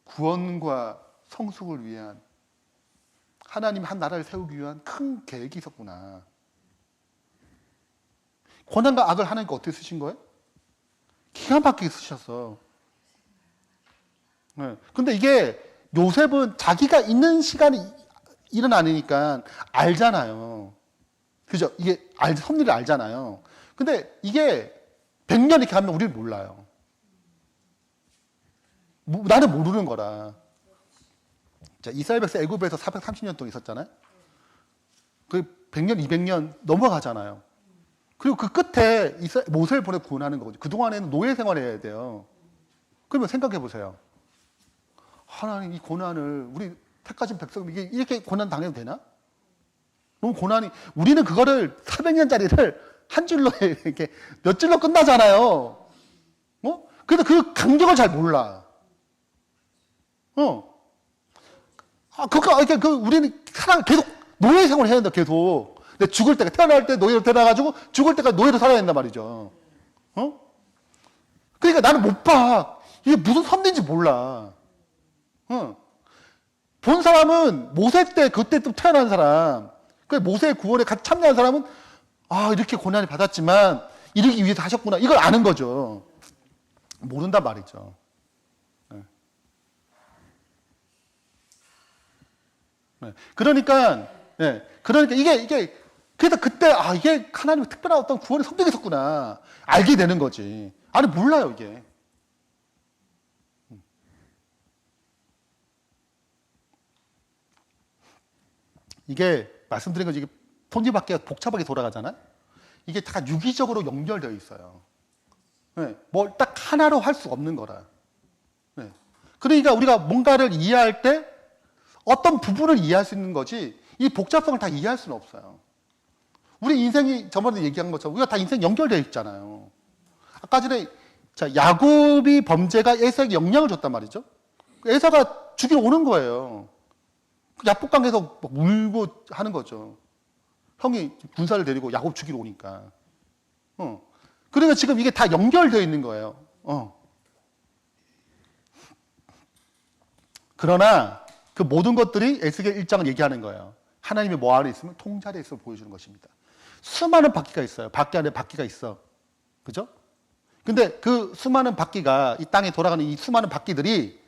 구원과 성숙을 위한 하나님 한 나라를 세우기 위한 큰 계획이 있었구나. 고난과 악을 하나님께 어떻게 쓰신 거예요? 기가 막히게 쓰셨어. 네. 근데 이게 요셉은 자기가 있는 시간이 일은 아니니까 알잖아요. 그죠? 이게 섭리를 알잖아요. 근데 이게 100년 이렇게 하면 우리를 몰라요. 나는 모르는 거라. 자, 이스라엘 백성 애굽에서 430년 동안 있었잖아요. 그 100년, 200년 넘어가잖아요. 그리고 그 끝에 모세를 보내 구원하는 거거든요. 그동안에는 노예 생활해야 돼요. 그러면 생각해 보세요. 하나님 이 고난을 우리 택하신 백성 이게 이렇게 고난 당해도 되나? 너무 고난이 우리는 그거를 400년짜리를 한 줄로 이렇게 몇 줄로 끝나잖아요. 그래서 그 간격을 잘 몰라. 우리는 계속 노예 생활을 해야 된다, 계속. 근데 죽을 때가, 태어날 때 노예로 태어나가지고 죽을 때까지 노예로 살아야 된단 말이죠. 그러니까 나는 못 봐. 이게 무슨 섭리인지 몰라. 본 사람은 모세 때, 그때 또 태어난 사람, 그 모세의 구원에 같이 참여한 사람은, 이렇게 고난을 받았지만, 이러기 위해서 하셨구나. 이걸 아는 거죠. 모른단 말이죠. 그러니까 이게 그래서 그때 이게 하나님의 특별한 어떤 구원의 섭리가 있었구나 알게 되는 거지. 아니 몰라요 이게. 이게 말씀드린 거지. 이게 톱니바퀴가 복잡하게 돌아가잖아. 이게 다 유기적으로 연결되어 있어요. 뭘 딱 하나로 할 수 없는 거라. 그러니까 우리가 뭔가를 이해할 때 어떤 부분을 이해할 수 있는 거지 이 복잡성을 다 이해할 수는 없어요. 우리 인생이 저번에 얘기한 것처럼 우리가 다 인생 연결되어 있잖아요. 아까 전에 야곱이 범죄가 에서에게 영향을 줬단 말이죠. 에서가 죽이러 오는 거예요. 야복강에서 막 울고 하는 거죠. 형이 군사를 데리고 야곱 죽이러 오니까. 그러니까 지금 이게 다 연결되어 있는 거예요. 그러나 그 모든 것들이 에스겔 1장을 얘기하는 거예요. 하나님의 뭐 안에 있으면 통제 아래 있음을 보여주는 것입니다. 수많은 바퀴가 있어요. 바퀴 안에 바퀴가 있어. 그죠? 근데 그 수많은 바퀴가 이 땅에 돌아가는 이 수많은 바퀴들이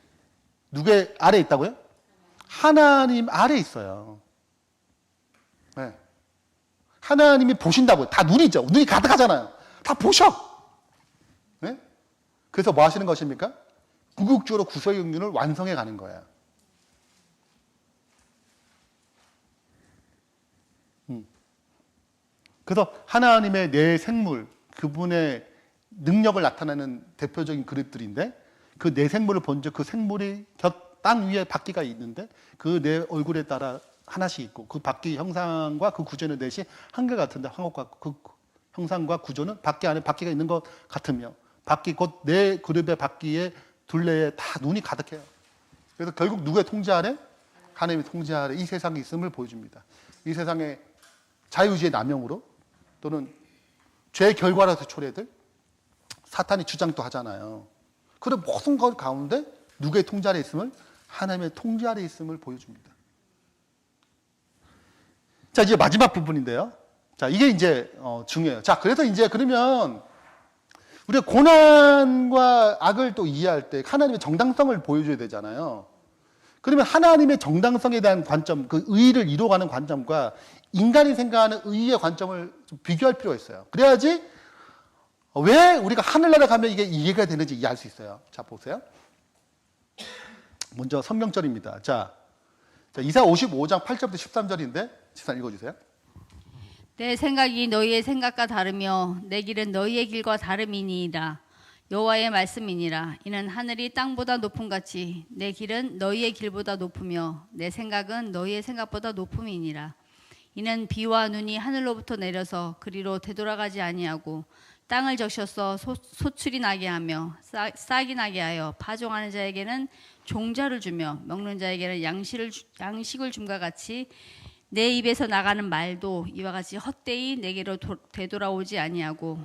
누구의 아래에 있다고요? 하나님 아래에 있어요. 네. 하나님이 보신다고요. 다 눈이죠. 눈이 가득하잖아요. 다 보셔. 네? 그래서 뭐 하시는 것입니까? 궁극적으로 구속의 경륜을 완성해 가는 거예요. 그래서 하나님의 내 생물, 그분의 능력을 나타내는 대표적인 그릇들인데 그 내 생물을 본즉 그 생물이 땅 위에 바퀴가 있는데 그 내 얼굴에 따라 하나씩 있고 그 바퀴 형상과 그 구조는 넷이 한결같은데 황홀과 그 형상과 구조는 바퀴 안에 바퀴가 있는 것 같으며 바퀴 곧 내 그룹의 바퀴에 둘레에 다 눈이 가득해요. 그래서 결국 누구의 통제 아래? 하나님의 통제 아래 이 세상에 있음을 보여줍니다. 이 세상에 자유의지의 남용으로 또는 죄의 결과라서 초래들 사탄이 주장도 하잖아요. 그런 모든 것 가운데 누구의 통제 아래 있음을? 하나님의 통제 아래 있음을 보여줍니다. 자, 이제 마지막 부분인데요. 자, 이게 이제 중요해요. 자, 그래서 이제 그러면 우리가 고난과 악을 또 이해할 때 하나님의 정당성을 보여줘야 되잖아요. 그러면 하나님의 정당성에 대한 관점, 그 의의를 이루어가는 관점과 인간이 생각하는 의의의 관점을 좀 비교할 필요가 있어요. 그래야지 왜 우리가 하늘나라 가면 이게 이해가 되는지 이해할 수 있어요. 자, 보세요. 먼저 성경절입니다. 자, 이사야 55장 8절부터 13절인데 집사님 읽어주세요. 내 생각이 너희의 생각과 다르며 내 길은 너희의 길과 다름이니이다. 여호와의 말씀이니라. 이는 하늘이 땅보다 높음 같이 내 길은 너희의 길보다 높으며 내 생각은 너희의 생각보다 높음이니라. 이는 비와 눈이 하늘로부터 내려서 그리로 되돌아가지 아니하고 땅을 적셔서 소출이 나게 하며 싹이 나게 하여 파종하는 자에게는 종자를 주며 먹는 자에게는 양식을 줌과 같이 내 입에서 나가는 말도 이와 같이 헛되이 내게로 되돌아오지 아니하고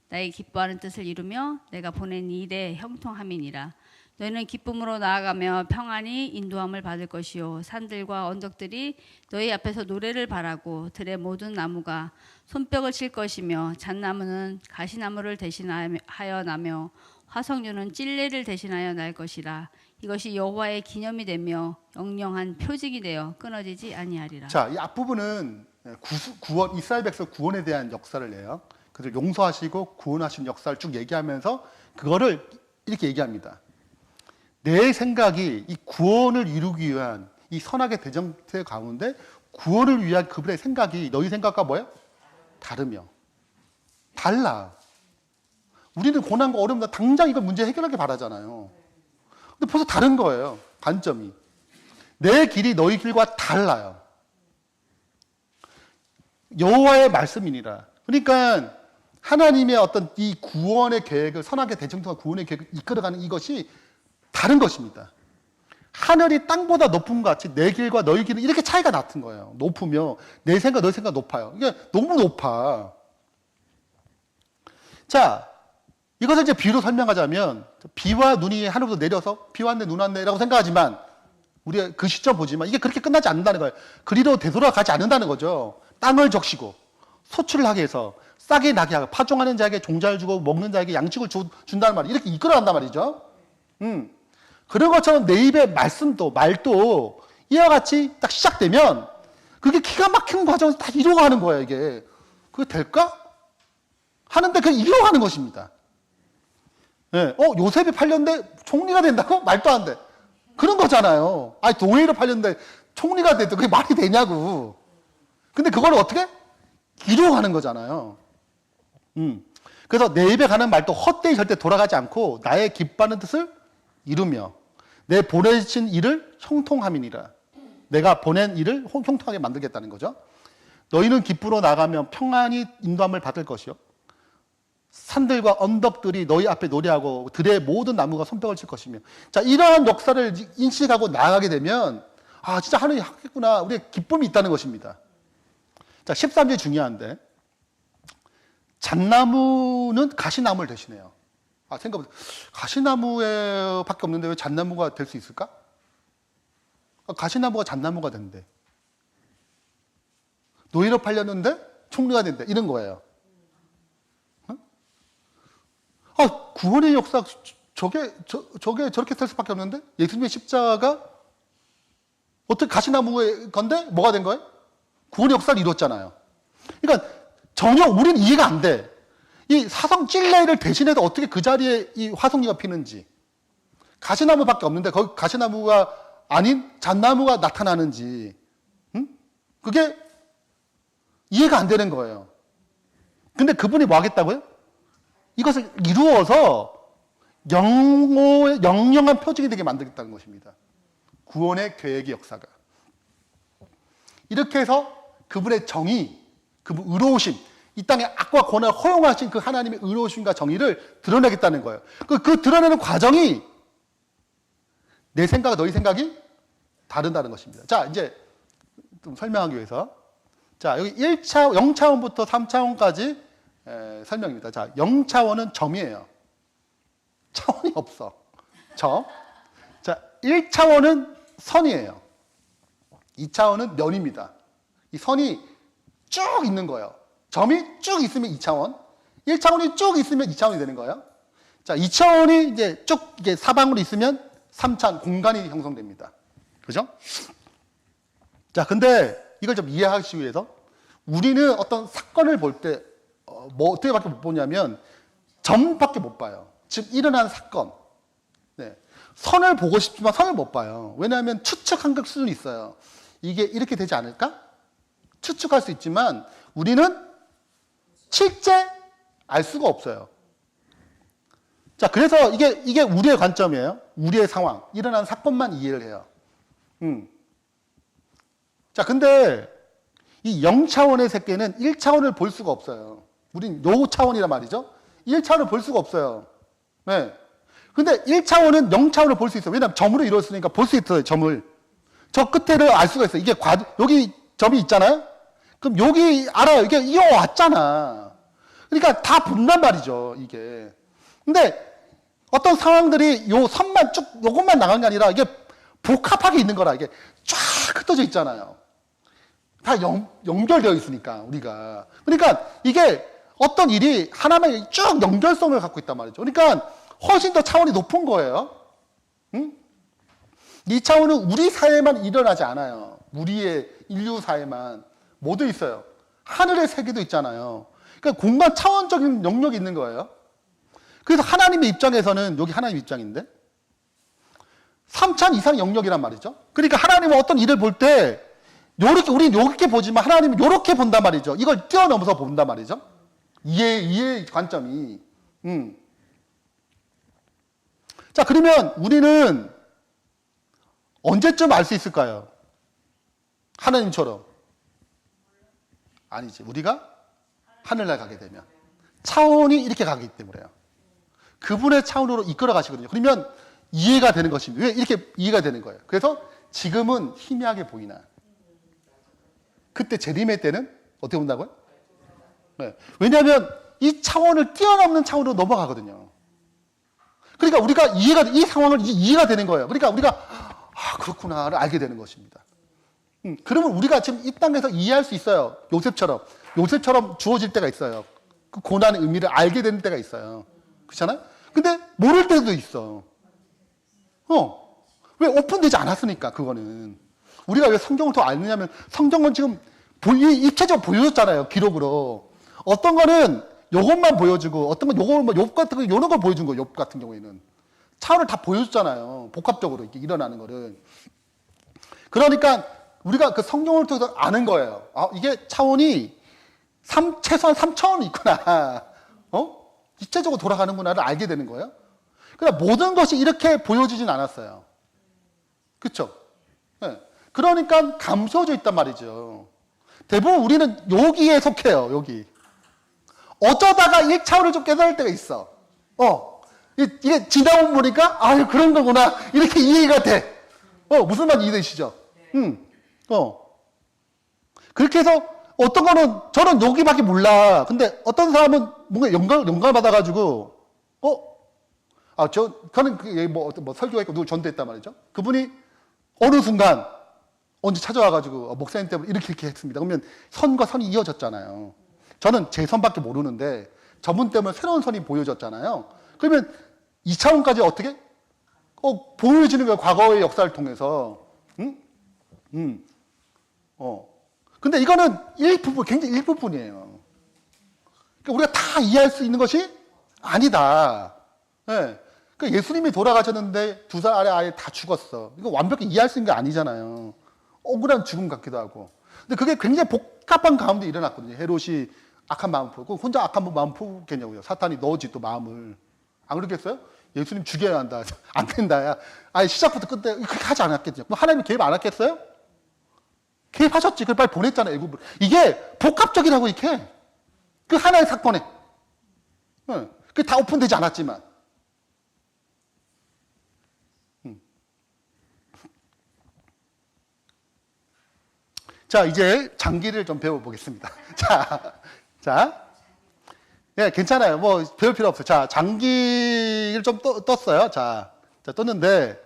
나의 기뻐하는 뜻을 이루며 내가 보낸 일에 형통함이니라. 너희는 기쁨으로 나아가며 평안히 인도함을 받을 것이요 산들과 언덕들이 너희 앞에서 노래를 바라고 들의 모든 나무가 손뼉을 칠 것이며 잣나무는 가시나무를 대신하여 나며 화석류는 찔레를 대신하여 날 것이라. 이것이 여호와의 기념이 되며 영영한 표징이 되어 끊어지지 아니하리라. 자, 이 앞부분은 구원, 이스라엘 백성 구원에 대한 역사를 내요. 그래서 용서하시고 구원하신 역사를 쭉 얘기하면서 그거를 이렇게 얘기합니다. 내 생각이 이 구원을 이루기 위한 이 선악의 대정태 가운데 구원을 위한 그분의 생각이 너희 생각과 뭐예요? 다르며 달라. 우리는 고난과 어려움과 당장 이거 문제 해결하길 바라잖아요. 근데 벌써 다른 거예요. 관점이. 내 길이 너희 길과 달라요. 여호와의 말씀이니라. 그러니까 하나님의 어떤 이 구원의 계획을 선악의 대정통과 구원의 계획을 이끌어가는 이것이 다른 것입니다. 하늘이 땅보다 높은 것 같이 내 길과 너희 길은 이렇게 차이가 같은 거예요. 높으며 내 생각, 너희 생각 높아요. 이게 너무 높아. 자, 이것을 이제 비유로 설명하자면 비와 눈이 하늘부터 내려서 비 왔네, 눈 왔네라고 생각하지만 우리가 그 시점 보지만 이게 그렇게 끝나지 않는다는 거예요. 그리로 되돌아가지 않는다는 거죠. 땅을 적시고 소출을 하게 해서 싹이 나게 하고 파종하는 자에게 종자를 주고 먹는 자에게 양식을 준다는 말이 이렇게 이끌어간단 말이죠. 그런 것처럼 내 입의 말도 이와 같이 딱 시작되면 그게 기가 막힌 과정에서 다 이루어가는 거예요, 이게. 그게 될까? 하는데 그게 이루어가는 것입니다. 네. 요셉이 팔렸는데 총리가 된다고? 말도 안 돼. 그런 거잖아요. 아니, 도웨이로 팔렸는데 총리가 됐다. 그게 말이 되냐고. 근데 그걸 어떻게? 이루어가는 거잖아요. 그래서 내 입에 가는 말도 헛되이 절대 돌아가지 않고 나의 기뻐하는 뜻을 이루며 내 보내신 일을 형통함이니라. 내가 보낸 일을 형통하게 만들겠다는 거죠. 너희는 기쁘러 나가면 평안히 인도함을 받을 것이요. 산들과 언덕들이 너희 앞에 노래하고 들의 모든 나무가 손뼉을 칠 것이며. 자, 이러한 역사를 인식하고 나아가게 되면 아, 진짜 하늘이 하겠구나. 우리의 기쁨이 있다는 것입니다. 자, 13절 중요한데 잣나무는 가시나무를 대신해요. 아, 생각해보세요. 가시나무에 밖에 없는데 왜 잣나무가 될 수 있을까? 가시나무가 잣나무가 된대. 노예로 팔렸는데 총리가 된대. 이런 거예요. 아, 구원의 역사, 저게 저렇게 될 수밖에 없는데? 예수님의 십자가가 어떻게 가시나무의 건데 뭐가 된 거예요? 구원의 역사를 이뤘잖아요. 그러니까 전혀 우리는 이해가 안 돼. 이 사성 찔레를 대신해서 어떻게 그 자리에 이 화석류가 피는지. 가시나무밖에 없는데 거기 가시나무가 아닌 잣나무가 나타나는지. 그게 이해가 안 되는 거예요. 근데 그분이 뭐 하겠다고요? 이것을 이루어서 영영한 표징이 되게 만들겠다는 것입니다. 구원의 계획의 역사가. 이렇게 해서 그분의 정의, 그분 의로우심, 이 땅에 악과 권한을 허용하신 그 하나님의 의로우심과 정의를 드러내겠다는 거예요. 그 드러내는 과정이 내 생각과 너희 생각이 다른다는 것입니다. 자, 이제 좀 설명하기 위해서. 자, 여기 1차, 0차원부터 3차원까지 설명입니다. 자, 0차원은 점이에요. 차원이 없어. 점. 자, 1차원은 선이에요. 2차원은 면입니다. 이 선이 쭉 있는 거예요. 점이 쭉 있으면 2차원. 1차원이 쭉 있으면 2차원이 되는 거예요. 자, 2차원이 이제 쭉 이게 사방으로 있으면 3차원 공간이 형성됩니다. 그죠? 자, 근데 이걸 좀 이해하기 위해서 우리는 어떤 사건을 볼 때 뭐 어떻게밖에 못 보냐면 점밖에 못 봐요. 즉 일어난 사건. 네. 선을 보고 싶지만 선을 못 봐요. 왜냐하면 추측한 걸 수는 있어요. 이게 이렇게 되지 않을까? 추측할 수 있지만 우리는 실제 알 수가 없어요. 자, 그래서 이게 우리의 관점이에요. 우리의 상황, 일어난 사건만 이해를 해요. 자, 근데 이 0차원의 세계는 1차원을 볼 수가 없어요. 우린 요 차원이란 말이죠. 1차원을 볼 수가 없어요. 네. 근데 1차원은 0차원을 볼 수 있어요. 왜냐하면 점으로 이루어졌으니까 볼 수 있어요, 점을. 저 끝에를 알 수가 있어요. 이게 여기 점이 있잖아요? 그럼 여기 알아요. 이게 이어왔잖아. 그러니까 다 본단 말이죠, 이게. 근데 어떤 상황들이 요 선만 쭉, 요것만 나간 게 아니라 이게 복합하게 있는 거라. 이게 쫙 흩어져 있잖아요. 다 연결되어 있으니까, 우리가. 그러니까 이게 어떤 일이 하나만 쭉 연결성을 갖고 있단 말이죠. 그러니까 훨씬 더 차원이 높은 거예요. 응? 이 차원은 우리 사회만 일어나지 않아요. 우리의 인류 사회만 모두 있어요. 하늘의 세계도 있잖아요. 그러니까 공간 차원적인 영역이 있는 거예요. 그래서 하나님의 입장에서는 여기 하나님 입장인데 3차원 이상 영역이란 말이죠. 그러니까 하나님은 어떤 일을 볼 때 요렇게 우리는 요렇게 보지만 하나님은 요렇게 본단 말이죠. 이걸 뛰어넘어서 본단 말이죠. 이해의 관점이. 자, 그러면 우리는 언제쯤 알 수 있을까요? 하나님처럼. 아니지. 우리가 하늘날 가게 되면. 차원이 이렇게 가기 때문에요. 그분의 차원으로 이끌어 가시거든요. 그러면 이해가 되는 것입니다. 왜 이렇게 이해가 되는 거예요? 그래서 지금은 희미하게 보이나. 그때 재림의 때는 어떻게 본다고요? 네. 왜냐하면 이 차원을 뛰어넘는 차원으로 넘어가거든요. 그러니까 우리가 이 상황을 이해가 되는 거예요. 그러니까 우리가 그렇구나를 알게 되는 것입니다. 그러면 우리가 지금 이 땅에서 이해할 수 있어요. 요셉처럼 주어질 때가 있어요. 그 고난의 의미를 알게 되는 때가 있어요. 그렇잖아요? 근데 모를 때도 있어. 왜 오픈되지 않았으니까, 그거는. 우리가 왜 성경을 더 알느냐면 성경은 지금 입체적으로 보여줬잖아요. 기록으로. 어떤 거는 요것만 보여주고 어떤 건 요거 뭐 욥 같은 거 요런 걸 보여준 거예요. 욥 같은 경우에는. 차원을 다 보여줬잖아요. 복합적으로 이렇게 일어나는 거를. 그러니까 우리가 그 성경을 통해서 아는 거예요. 이게 차원이 최소한 3차원이 있구나. 입체적으로 돌아가는구나를 알게 되는 거예요. 그러니까 모든 것이 이렇게 보여주진 않았어요. 그렇죠? 네. 그러니까 감춰져 있단 말이죠. 대부분 우리는 여기에 속해요. 여기. 어쩌다가 1차원을 좀 깨달을 때가 있어. 이게 지나고 보니까 그런 거구나. 이렇게 이해가 돼. 무슨 말인지 이해되시죠? 그렇게 해서 어떤 거는 저는 여기밖에 몰라. 근데 어떤 사람은 뭔가 영감을 받아가지고 저는 뭐 설교했고 누구 전도했단 말이죠. 그분이 어느 순간 언제 찾아와가지고 목사님 때문에 이렇게 했습니다. 그러면 선과 선이 이어졌잖아요. 저는 제 선밖에 모르는데 저분 때문에 새로운 선이 보여졌잖아요. 그러면 2차원까지 어떻게? 보여지는 거예요. 과거의 역사를 통해서. 근데 이거는 굉장히 일부분이에요. 그러니까 우리가 다 이해할 수 있는 것이 아니다. 네. 그러니까 예수님이 돌아가셨는데 2살 아래 아예 다 죽었어. 이거 완벽히 이해할 수 있는 게 아니잖아요. 억울한 죽음 같기도 하고. 근데 그게 굉장히 복잡한 가운데 일어났거든요. 헤롯이 악한 마음 품고 혼자 악한 마음 품겠냐고요. 사탄이 넣어지 또 마음을. 안 그러겠어요? 예수님 죽여야 한다. 안 된다. 야. 아예 시작부터 끝내 그렇게 하지 않았겠죠. 그럼 하나님 개입 안 했겠어요? 개입하셨지. 그걸 빨리 보냈잖아요. 애굽을. 이게 복합적이라고 이렇게. 그 하나의 사건에. 그게 다 오픈되지 않았지만. 자, 이제 장기를 좀 배워보겠습니다. 자. 예, 괜찮아요. 뭐, 배울 필요 없어요. 자, 장기를 좀 떴어요. 자, 떴는데,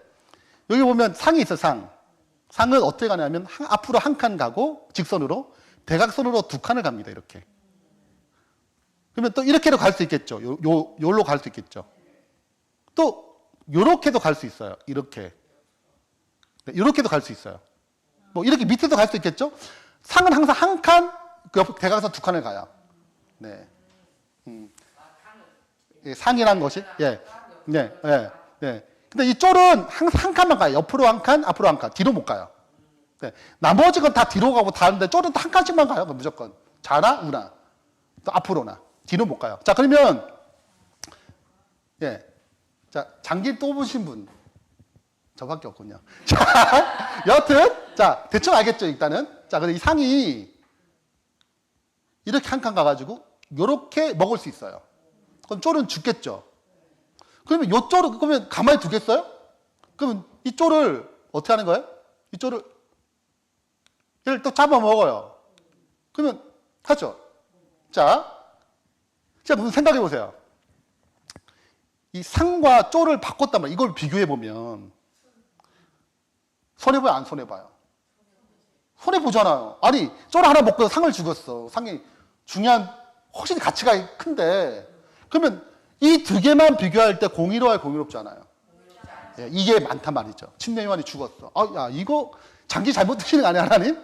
여기 보면 상이 있어요, 상. 상은 어떻게 가냐면, 앞으로 한 칸 가고, 직선으로, 대각선으로 2칸을 갑니다, 이렇게. 그러면 또 이렇게도 갈 수 있겠죠. 요로 갈 수 있겠죠. 또, 요렇게도 갈 수 있어요. 이렇게. 네, 요렇게도 갈 수 있어요. 뭐, 이렇게 밑에도 갈 수 있겠죠. 상은 항상 한 칸, 대각선 2칸을 가요. 네. 예, 상이라는 것이, 예. 네, 예, 네. 근데 이 쫄은 항상 한 칸만 가요. 옆으로 한 칸, 앞으로 한 칸. 뒤로 못 가요. 네. 나머지 건 다 뒤로 가고 다 하는데 쫄은 한 칸씩만 가요. 무조건. 좌나 우나. 또 앞으로나. 뒤로 못 가요. 자, 그러면, 예. 자, 장기 또 보신 분. 저밖에 없군요. 자, 여튼, 자, 대충 알겠죠, 일단은. 자, 근데 이 상이 이렇게 한 칸 가가지고, 요렇게 먹을 수 있어요. 그럼 쫄은 죽겠죠. 그러면 요 쫄을, 그러면 가만히 두겠어요? 그러면 이 쫄을 어떻게 하는 거예요? 이 쫄을, 얘를 또 잡아먹어요. 그러면, 하죠. 자, 무슨 생각해 보세요. 이 상과 쫄을 바꿨단 말이에요. 이걸 비교해보면. 손해봐요, 안 손해봐요? 손해보잖아요. 아니, 쫄 하나 먹고 상을 죽었어. 상이 중요한, 훨씬 가치가 큰데, 그러면 이 2개만 비교할 때 공의로워야 공의롭지 않아요? 예, 이게 많단 말이죠. 침례 요한이 죽었어. 야, 이거 장기 잘못 드시는 거 아니야, 하나님?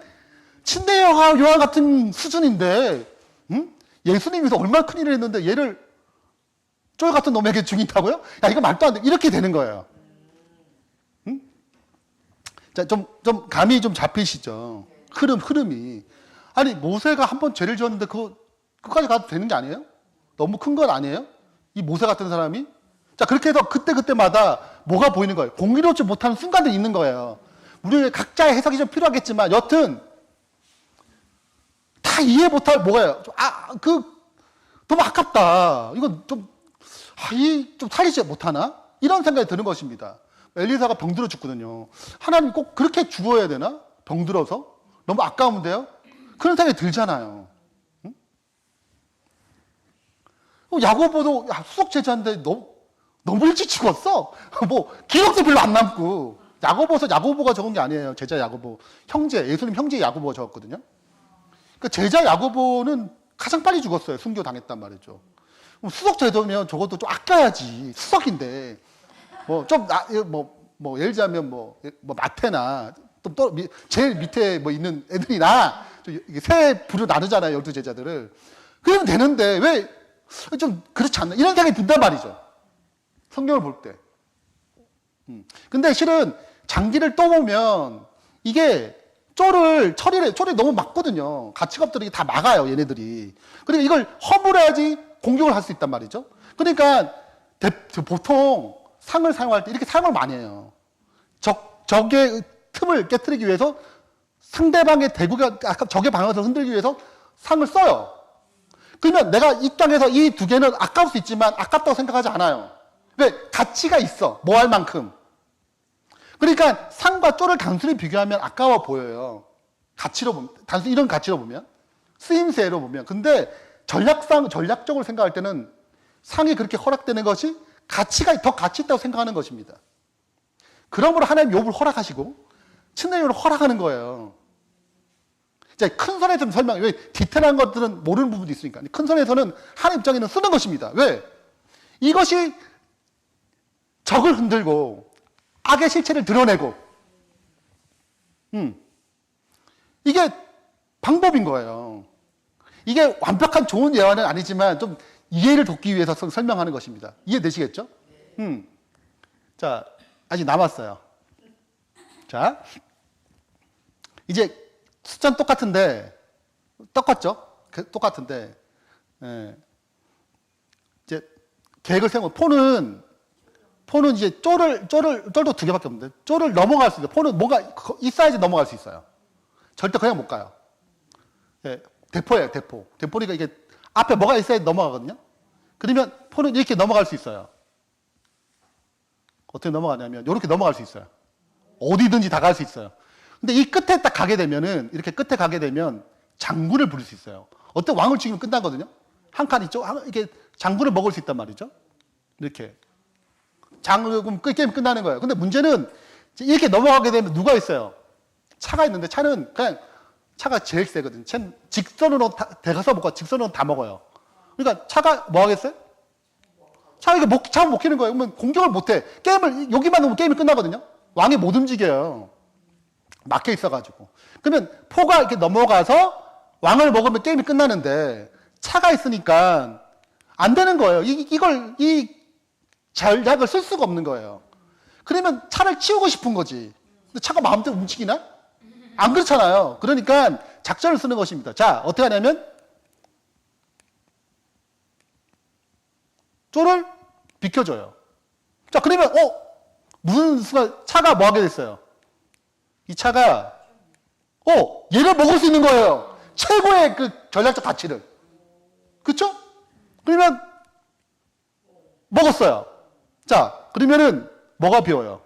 침례 요한 같은 수준인데, 예수님께서 얼마나 큰 일을 했는데 얘를 쫄 같은 놈에게 죽인다고요? 야, 이거 말도 안 돼. 이렇게 되는 거예요. 자, 좀 감이 좀 잡히시죠? 흐름이. 아니, 모세가 한번 죄를 지었는데 그거 끝까지 가도 되는 게 아니에요? 너무 큰 건 아니에요? 이 모세 같은 사람이? 자, 그렇게 해서 그때마다 뭐가 보이는 거예요? 공의롭지 못하는 순간들이 있는 거예요. 우리 각자의 해석이 좀 필요하겠지만, 여튼, 다 이해 못할 뭐가요? 너무 아깝다. 이건 좀 살리지 못하나? 이런 생각이 드는 것입니다. 엘리사가 병들어 죽거든요. 하나님 꼭 그렇게 죽어야 되나? 병들어서? 너무 아까운데요? 그런 생각이 들잖아요. 야고보도 수석 제자인데 너무 일찍 죽었어. 뭐 기록도 별로 안 남고. 야고보가 적은 게 아니에요. 제자 야고보. 예수님 형제 야고보가 적었거든요. 그러니까 제자 야고보는 가장 빨리 죽었어요. 순교 당했단 말이죠. 수석 제자면 적어도 좀 아껴야지. 수석인데. 예를 들자면 마태나 제일 밑에 있는 애들이나 세 부류 나누잖아요. 12제자들을. 그러면 되는데 왜 좀 그렇지 않나? 이런 생각이 든단 말이죠. 성경을 볼 때. 근데 실은 장기를 떠보면 이게 쫄이 너무 막거든요. 가치관들이 다 막아요, 얘네들이. 그러니까 이걸 허물어야지 공격을 할 수 있단 말이죠. 그러니까 보통 상을 사용할 때 이렇게 사용을 많이 해요. 적의 틈을 깨트리기 위해서 상대방의 적의 방어를 흔들기 위해서 상을 써요. 그러면 내가 이 땅에서 이 2개는 아까울 수 있지만 아깝다고 생각하지 않아요. 왜? 가치가 있어. 뭐 할 만큼. 그러니까 상과 쫄을 단순히 비교하면 아까워 보여요. 가치로 보면. 단순히 이런 가치로 보면. 쓰임새로 보면. 근데 전략적으로 생각할 때는 상이 그렇게 허락되는 것이 더 가치 있다고 생각하는 것입니다. 그러므로 하나님 욥을 허락하시고 침례요를 허락하는 거예요. 큰 선에서 왜 디테일한 것들은 모르는 부분도 있으니까. 큰 선에서는 하나님 입장에는 쓰는 것입니다. 왜? 이것이 적을 흔들고 악의 실체를 드러내고 이게 방법인 거예요. 이게 완벽한 좋은 예화는 아니지만 좀 이해를 돕기 위해서 설명하는 것입니다. 이해되시겠죠? 자, 아직 남았어요. 자, 이제 숫자는 똑같죠? 똑같은데 예. 이제 계획을 세우고 폰은 이제 쫄도 두 개밖에 없는데 쫄을 넘어갈 수 있어요. 폰은 뭔가 있어야지 넘어갈 수 있어요. 절대 그냥 못 가요. 예. 대포예요, 대포. 대포니까 이게 앞에 뭐가 있어야 넘어가거든요. 그러면 폰은 이렇게 넘어갈 수 있어요. 어떻게 넘어가냐면 이렇게 넘어갈 수 있어요. 어디든지 다 갈 수 있어요. 근데 이 끝에 딱 가게 되면은 이렇게 끝에 가게 되면 장군을 부릴 수 있어요. 어떤 왕을 죽이면 끝나거든요. 한 칸 있죠. 이렇게 장군을 먹을 수 있단 말이죠. 이렇게 장군 게임 끝나는 거예요. 근데 문제는 이렇게 넘어가게 되면 누가 있어요? 차가 있는데 차는 그냥 차가 제일 세거든요. 쟤는 직선으로 대가서 못 가. 직선으로 다 먹어요. 그러니까 차가 뭐 하겠어요? 차가 못 키는 거예요. 그러면 공격을 못 해. 게임을 여기만 놓으면 게임이 끝나거든요. 왕이 못 움직여요. 막혀 있어가지고. 그러면 포가 이렇게 넘어가서 왕을 먹으면 게임이 끝나는데 차가 있으니까 안 되는 거예요. 이 전략을 쓸 수가 없는 거예요. 그러면 차를 치우고 싶은 거지. 근데 차가 마음대로 움직이나? 안 그렇잖아요. 그러니까 작전을 쓰는 것입니다. 자, 어떻게 하냐면 쫄을 비켜줘요. 자, 그러면 무슨 순간 차가 뭐 하게 됐어요? 이 차가 얘를 먹을 수 있는 거예요. 최고의 그 전략적 가치를. 그렇죠? 그러면 먹었어요. 자, 그러면은 뭐가 비어요?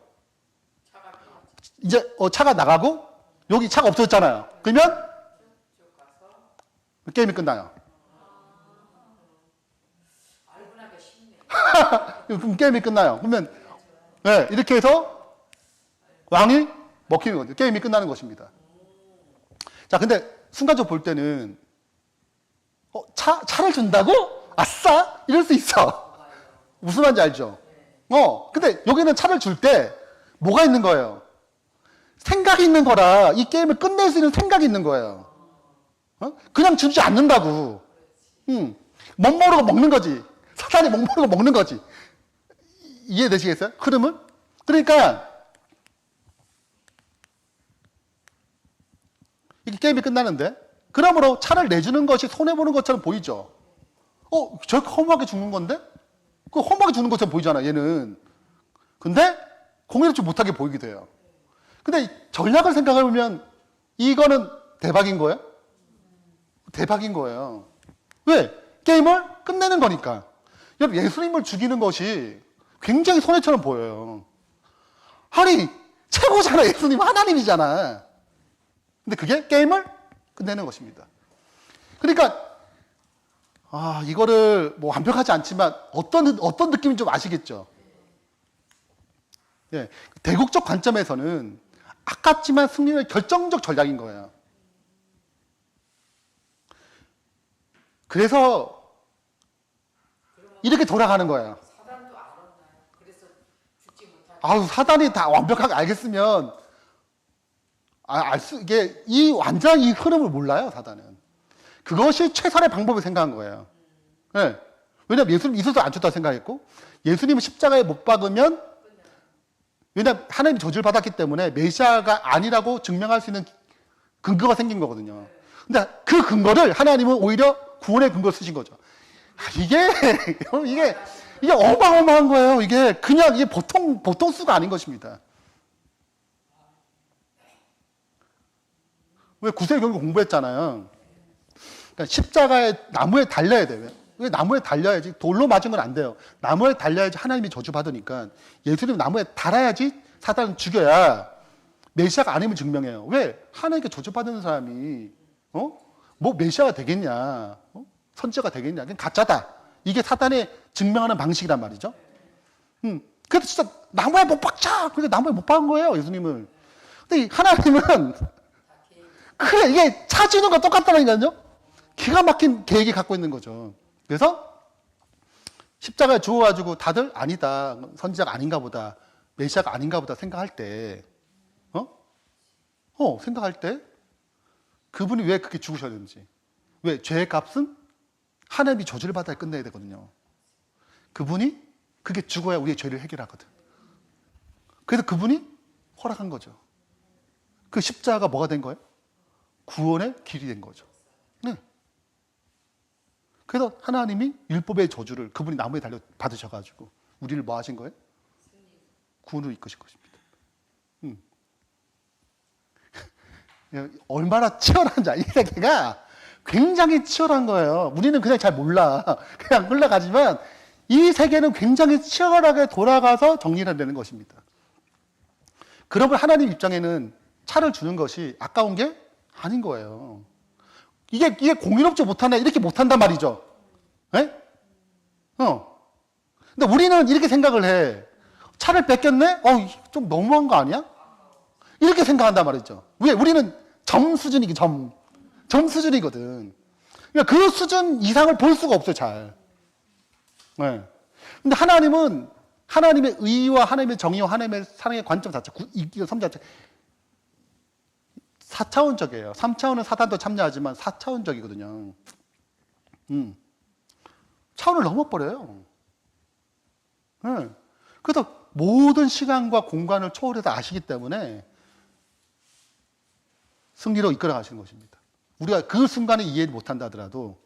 이제 차가 나가고 여기 차가 없어졌잖아요. 그러면 게임이 끝나요. 알고나가 쉽네. 그럼 게임이 끝나요. 그러면 네, 이렇게 해서 왕이 먹히는 거죠. 게임이 끝나는 것입니다. 자, 근데 순간적으로 볼 때는 차를 준다고? 아싸! 이럴 수 있어. 무슨 말인지 알죠? 근데 여기는 차를 줄 때 뭐가 있는 거예요? 생각이 있는 거라 이 게임을 끝낼 수 있는 생각이 있는 거예요. 그냥 주지 않는다고. 멋모르고 먹는 거지. 사단이 멋모르고 먹는 거지. 이해되시겠어요? 흐름을? 그러니까 이게 게임이 끝나는데 그러므로 차를 내주는 것이 손해보는 것처럼 보이죠. 저렇게 허무하게 죽는 건데? 그 허무하게 죽는 것처럼 보이잖아, 얘는. 근데 공유롭지 못하게 보이기도 해요. 근데 전략을 생각해보면 이거는 대박인 거예요? 대박인 거예요. 왜? 게임을 끝내는 거니까. 여러분, 예수님을 죽이는 것이 굉장히 손해처럼 보여요. 아니, 최고잖아. 예수님 하나님이잖아. 근데 그게 게임을 끝내는 것입니다. 그러니까 이거를 뭐 완벽하지 않지만 어떤 느낌인지 좀 아시겠죠? 예, 대국적 관점에서는 아깝지만 승리의 결정적 전략인 거예요. 그래서 이렇게 돌아가는 거예요. 사단도 알았나요? 그래서 죽지 못하게. 사단이 다 완벽하게 알겠으면 이게 완전 이 흐름을 몰라요, 사단은. 그것이 최선의 방법을 생각한 거예요. 네. 왜냐면 예수님 있어서 안 쳤다고 생각했고, 예수님은 십자가에 못 박으면, 왜냐면 하나님이 저주를 받았기 때문에 메시아가 아니라고 증명할 수 있는 근거가 생긴 거거든요. 근데 그 근거를 하나님은 오히려 구원의 근거를 쓰신 거죠. 이게 어마어마한 거예요. 이게 보통 수가 아닌 것입니다. 왜 구세경을 공부했잖아요. 그러니까 십자가에 나무에 달려야 돼요. 왜 나무에 달려야지? 돌로 맞은 건 안 돼요. 나무에 달려야지 하나님이 저주 받으니까 예수님 나무에 달아야지 사단을 죽여야 메시아가 아님을 증명해요. 왜? 하나님께 저주 받는 사람이 뭐 메시아가 되겠냐? 선지자가 되겠냐? 그냥 가짜다. 이게 사단의 증명하는 방식이란 말이죠. 그래서 진짜 나무에 못 박자. 그러니까 나무에 못 박은 거예요, 예수님을. 근데 하나님은 그래, 이게 찾으는 거 똑같다니까요. 기가 막힌 계획이 갖고 있는 거죠. 그래서 십자가에 죽어가지고 다들 아니다, 선지자가 아닌가 보다, 메시아가 아닌가 보다 생각할 때, 생각할 때 그분이 왜 그렇게 죽으셔야 되는지, 왜 죄의 값은 하나님이 저주를 받아야 끝내야 되거든요. 그분이 그게 죽어야 우리의 죄를 해결하거든. 그래서 그분이 허락한 거죠. 그 십자가가 뭐가 된 거예요? 구원의 길이 된 거죠. 네. 그래서 하나님이 율법의 저주를 그분이 나무에 달려 받으셔가지고 우리를 뭐 하신 거예요? 구원으로 이끄신 것입니다. 얼마나 치열한지 이 세계가 굉장히 치열한 거예요. 우리는 그냥 잘 몰라. 그냥 흘러가지만 이 세계는 굉장히 치열하게 돌아가서 정리가 되는 것입니다. 그러면 하나님 입장에는 차를 주는 것이 아까운 게 아닌 거예요. 이게 공의롭지 못하네 이렇게 못한단 말이죠. 네? 근데 우리는 이렇게 생각을 해. 차를 뺏겼네? 좀 너무한 거 아니야? 이렇게 생각한단 말이죠. 왜? 우리는 점 수준이거든. 그러니까 그 수준 이상을 볼 수가 없어요, 잘. 네. 근데 하나님은 하나님의 의와 하나님의 정의와 하나님의 사랑의 관점 자체, 이 삶 자체 4차원적이에요. 3차원은 사단도 참여하지만 4차원적이거든요. 차원을 넘어버려요. 네. 그래서 모든 시간과 공간을 초월해서 아시기 때문에 승리로 이끌어 가시는 것입니다. 우리가 그 순간에 이해 못한다 하더라도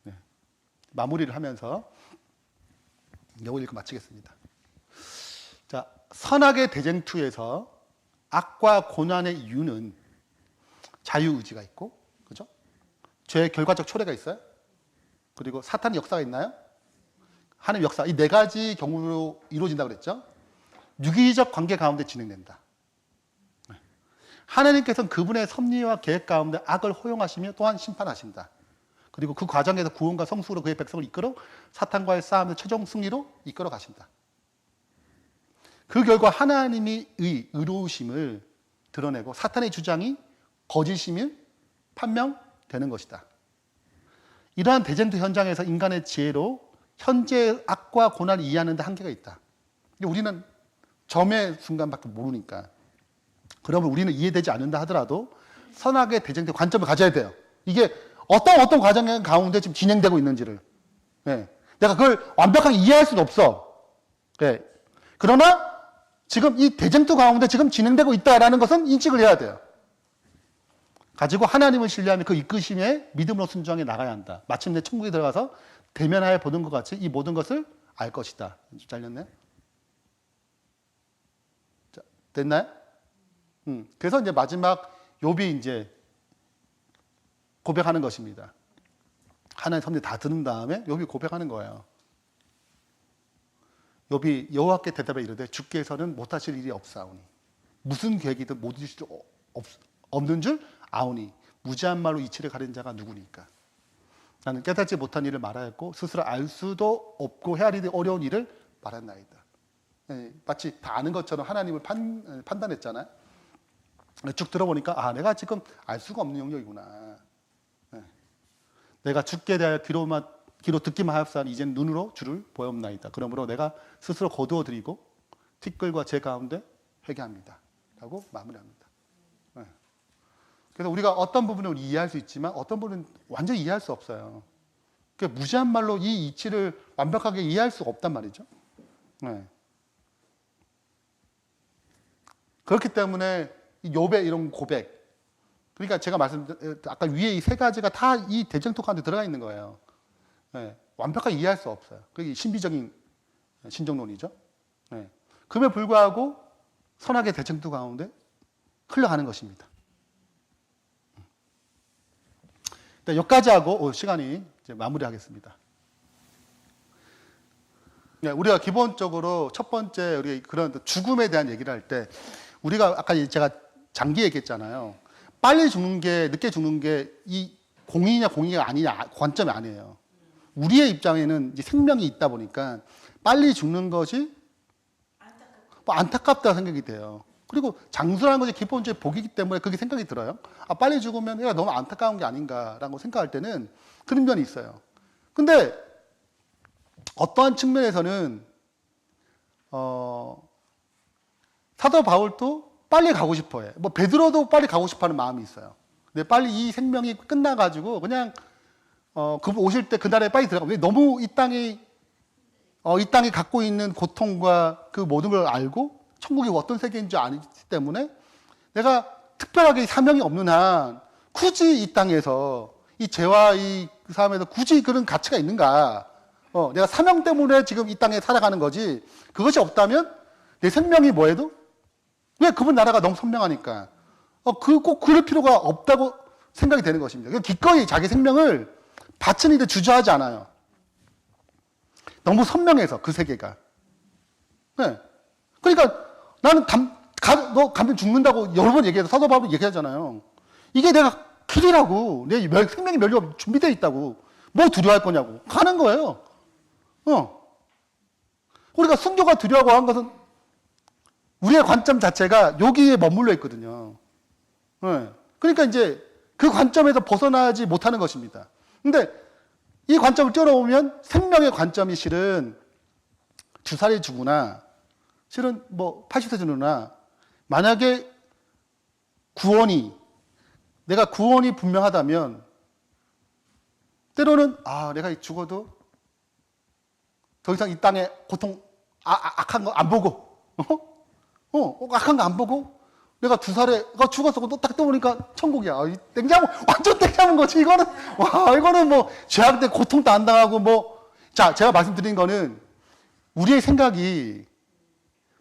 네. 마무리를 하면서 요걸 읽고 마치겠습니다. 자, 선악의 대쟁투에서 악과 고난의 이유는 자유의지가 있고, 그죠? 죄의 결과적 초래가 있어요. 그리고 사탄의 역사가 있나요? 하나님의 역사, 이 네 가지 경우로 이루어진다고 그랬죠? 유기적 관계 가운데 진행된다. 하나님께서는 그분의 섭리와 계획 가운데 악을 허용하시며 또한 심판하신다. 그리고 그 과정에서 구원과 성숙으로 그의 백성을 이끌어 사탄과의 싸움의 최종 승리로 이끌어 가신다. 그 결과 하나님이 의로우심을 드러내고 사탄의 주장이 거짓임을 판명되는 것이다. 이러한 대쟁투 현장에서 인간의 지혜로 현재의 악과 고난을 이해하는 데 한계가 있다. 우리는 점의 순간밖에 모르니까. 그러면 우리는 이해되지 않는다 하더라도 선악의 대쟁투 관점을 가져야 돼요. 이게 어떤 과정 가운데 지금 진행되고 있는지를. 네. 내가 그걸 완벽하게 이해할 수는 없어. 네. 그러나 지금 이 대쟁투 가운데 지금 진행되고 있다라는 것은 인식을 해야 돼요. 가지고 하나님을 신뢰하며 그 이끄심에 믿음으로 순종해 나가야 한다. 마침내 천국에 들어가서 대면하여 보는 것 같이 이 모든 것을 알 것이다. 잘렸네? 자, 됐나요? 그래서 이제 마지막 욥이 이제 고백하는 것입니다. 하나님 섭리 다 들은 다음에 욥이 고백하는 거예요. 욥이 여호와께 대답해 이르되 주께서는 못하실 일이 없사오니 무슨 계획이든 못 이루실 수 없는 줄 아오니 무지한 말로 이치를 가린 자가 누구니까. 나는 깨닫지 못한 일을 말하였고 스스로 알 수도 없고 헤아리기 어려운 일을 말했나이다. 네, 마치 다 아는 것처럼 하나님을 판단했잖아요. 쭉 들어보니까 내가 지금 알 수가 없는 영역이구나. 네. 내가 주께 대하여 귀로 듣기만 하였사니 이제는 눈으로 주를 보옵나이다. 그러므로 내가 스스로 거두어드리고 티끌과 제 가운데 회개합니다. 라고 마무리합니다. 네. 그래서 우리가 어떤 부분을 이해할 수 있지만 어떤 부분은 완전히 이해할 수 없어요. 그러니까 무지한 말로 이 이치를 완벽하게 이해할 수가 없단 말이죠. 네. 그렇기 때문에 욥의 이런 고백, 그러니까 제가 아까 위에 이 세 가지가 다 이 대쟁투 가운데 들어가 있는 거예요. 네, 완벽하게 이해할 수 없어요. 그게 신비적인 신정론이죠. 네. 그럼에 불구하고 선악의 대쟁투 가운데 흘러가는 것입니다. 여기까지 하고 시간이 이제 마무리하겠습니다. 네, 우리가 기본적으로 첫 번째 우리 그런 죽음에 대한 얘기를 할 때 우리가 아까 제가 장기 얘기했잖아요. 빨리 죽는 게 늦게 죽는 게 이 공의냐 공의가 아니냐 관점이 아니에요. 우리의 입장에는 이제 생명이 있다 보니까 빨리 죽는 것이 안타깝다 생각이 돼요. 그리고 장수라는 것이 기본적인 복이기 때문에 그게 생각이 들어요. 빨리 죽으면 내가 너무 안타까운 게 아닌가라고 생각할 때는 그런 면이 있어요. 근데 어떠한 측면에서는 사도 바울도 빨리 가고 싶어해. 뭐 베드로도 빨리 가고 싶어하는 마음이 있어요. 근데 빨리 이 생명이 끝나가지고 그냥 그분 오실 때 그날에 빨리 들어가. 왜 너무 이 땅이 갖고 있는 고통과 그 모든 걸 알고 천국이 어떤 세계인 줄 아기 때문에 내가 특별하게 사명이 없는 한 굳이 이 땅에서 이 죄와 이 그 삶에서 굳이 그런 가치가 있는가? 내가 사명 때문에 지금 이 땅에 살아가는 거지. 그것이 없다면 내 생명이 뭐해도? 왜? 그분 나라가 너무 선명하니까. 꼭 그럴 필요가 없다고 생각이 되는 것입니다. 기꺼이 자기 생명을 바치는 데 주저하지 않아요. 너무 선명해서 그 세계가. 네. 그러니까 나는 너 가면 죽는다고 여러 번 얘기해서 사도 바울이 얘기하잖아요. 이게 내가 길이라고. 내 생명의 멸류가 준비되어 있다고. 뭐 두려워할 거냐고. 가는 거예요. 우리가 순교가 두려워하고 한 것은 우리의 관점 자체가 여기에 머물러 있거든요. 네. 그러니까 이제 그 관점에서 벗어나지 못하는 것입니다. 근데 이 관점을 뛰어넘으면 생명의 관점이 실은 주살에 주거나 실은 뭐 80세 주거나 만약에 내가 구원이 분명하다면 때로는 내가 죽어도 더 이상 이 땅에 고통 악한 거 안 보고 악한 거 안 보고 내가 2살에 죽었어. 딱 떠보니까 천국이야. 땡잡은 완전 땡잡은 거지. 이거는 뭐 죄악 때 고통도 안 당하고 자, 제가 말씀드린 거는 우리의 생각이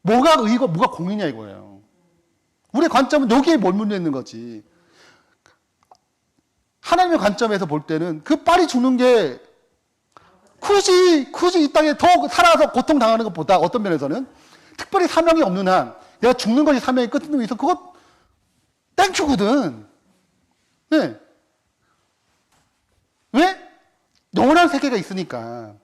뭐가 의고 뭐가 공이냐 이거예요. 우리의 관점은 여기에 머물러 있는 거지. 하나님의 관점에서 볼 때는 그 빨리 죽는 게 굳이 이 땅에 더 살아서 고통 당하는 것보다 어떤 면에서는 특별히 사명이 없는 한 내가 죽는 것이 사명의 끝인 위해서 그거 땡큐거든. 네. 왜? 영원한 세계가 있으니까.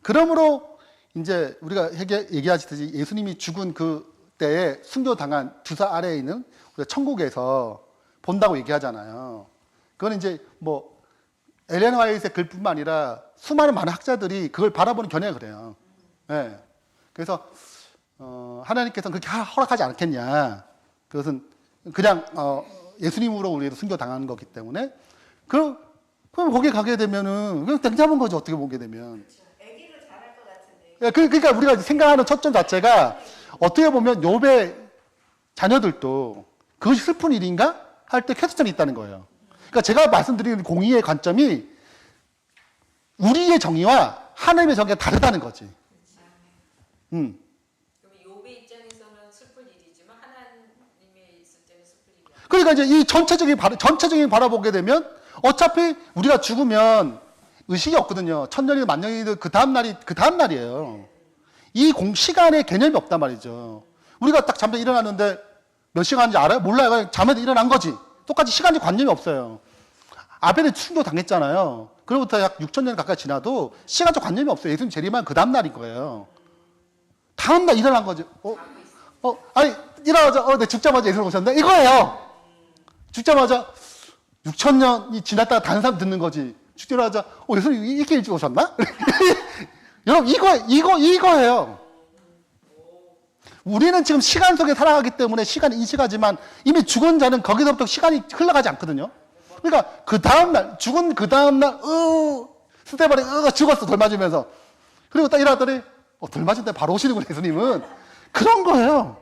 그러므로 이제 우리가 얘기하시듯이 예수님이 죽은 그 때에 순교당한 주사 아래에 있는 우리가 천국에서 본다고 얘기하잖아요. 그건 이제 뭐 엘렌 화이트의 글뿐만 아니라 수많은 많은 학자들이 그걸 바라보는 견해가 그래요. 네. 그래서 하나님께서는 그렇게 허락하지 않겠냐. 그것은 그냥 예수님으로 우리도 순교당하는 거기 때문에 그럼 거기에 가게 되면은 그냥 땡잡은 거죠. 어떻게 보게 되면. 아기를 잘할 것 같은데. 그러니까 우리가 생각하는 초점 자체가 어떻게 보면 욥의 자녀들도 그것이 슬픈 일인가 할 때 퀘스천이 있다는 거예요. 그러니까 제가 말씀드리는 공의의 관점이 우리의 정의와 하나님의 정의가 다르다는 거지. 그럼 욥의 입장에서는 슬픈 일이지만 하나님의 있을 때는 슬픈 일이 아니에요. 그러니까 이제 이 전체적인 바라보게 되면 어차피 우리가 죽으면 의식이 없거든요. 천년이든 만년이든 그 다음 날이에요. 이 시간의 개념이 없단 말이죠. 우리가 딱 잠에서 일어났는데 몇 시간인지 알아요? 몰라요. 그냥 잠에서 일어난 거지. 똑같이 시간의 관념이 없어요. 아벨은 순교 당했잖아요. 그로부터 약 6,000년 가까이 지나도 시간적 관념이 없어요. 예수님 재림한 그 다음 날인 거예요. 다음 날 일어난 거죠. 아니, 일어나자, 내 죽자마자 예수님 오셨네? 이거예요. 죽자마자 6,000년이 지났다가 다른 사람 듣는 거지. 죽자마자, 예수님 이렇게 일찍 오셨나? 여러분, 이거예요. 우리는 지금 시간 속에 살아가기 때문에 시간을 인식하지만 이미 죽은 자는 거기서부터 시간이 흘러가지 않거든요. 그러니까 그 다음날, 죽은 그 다음날, 스테반이 죽었어, 돌 맞으면서. 그리고 딱 일어났더니, 돌 맞은 데 바로 오시는구나, 예수님은. 그런 거예요.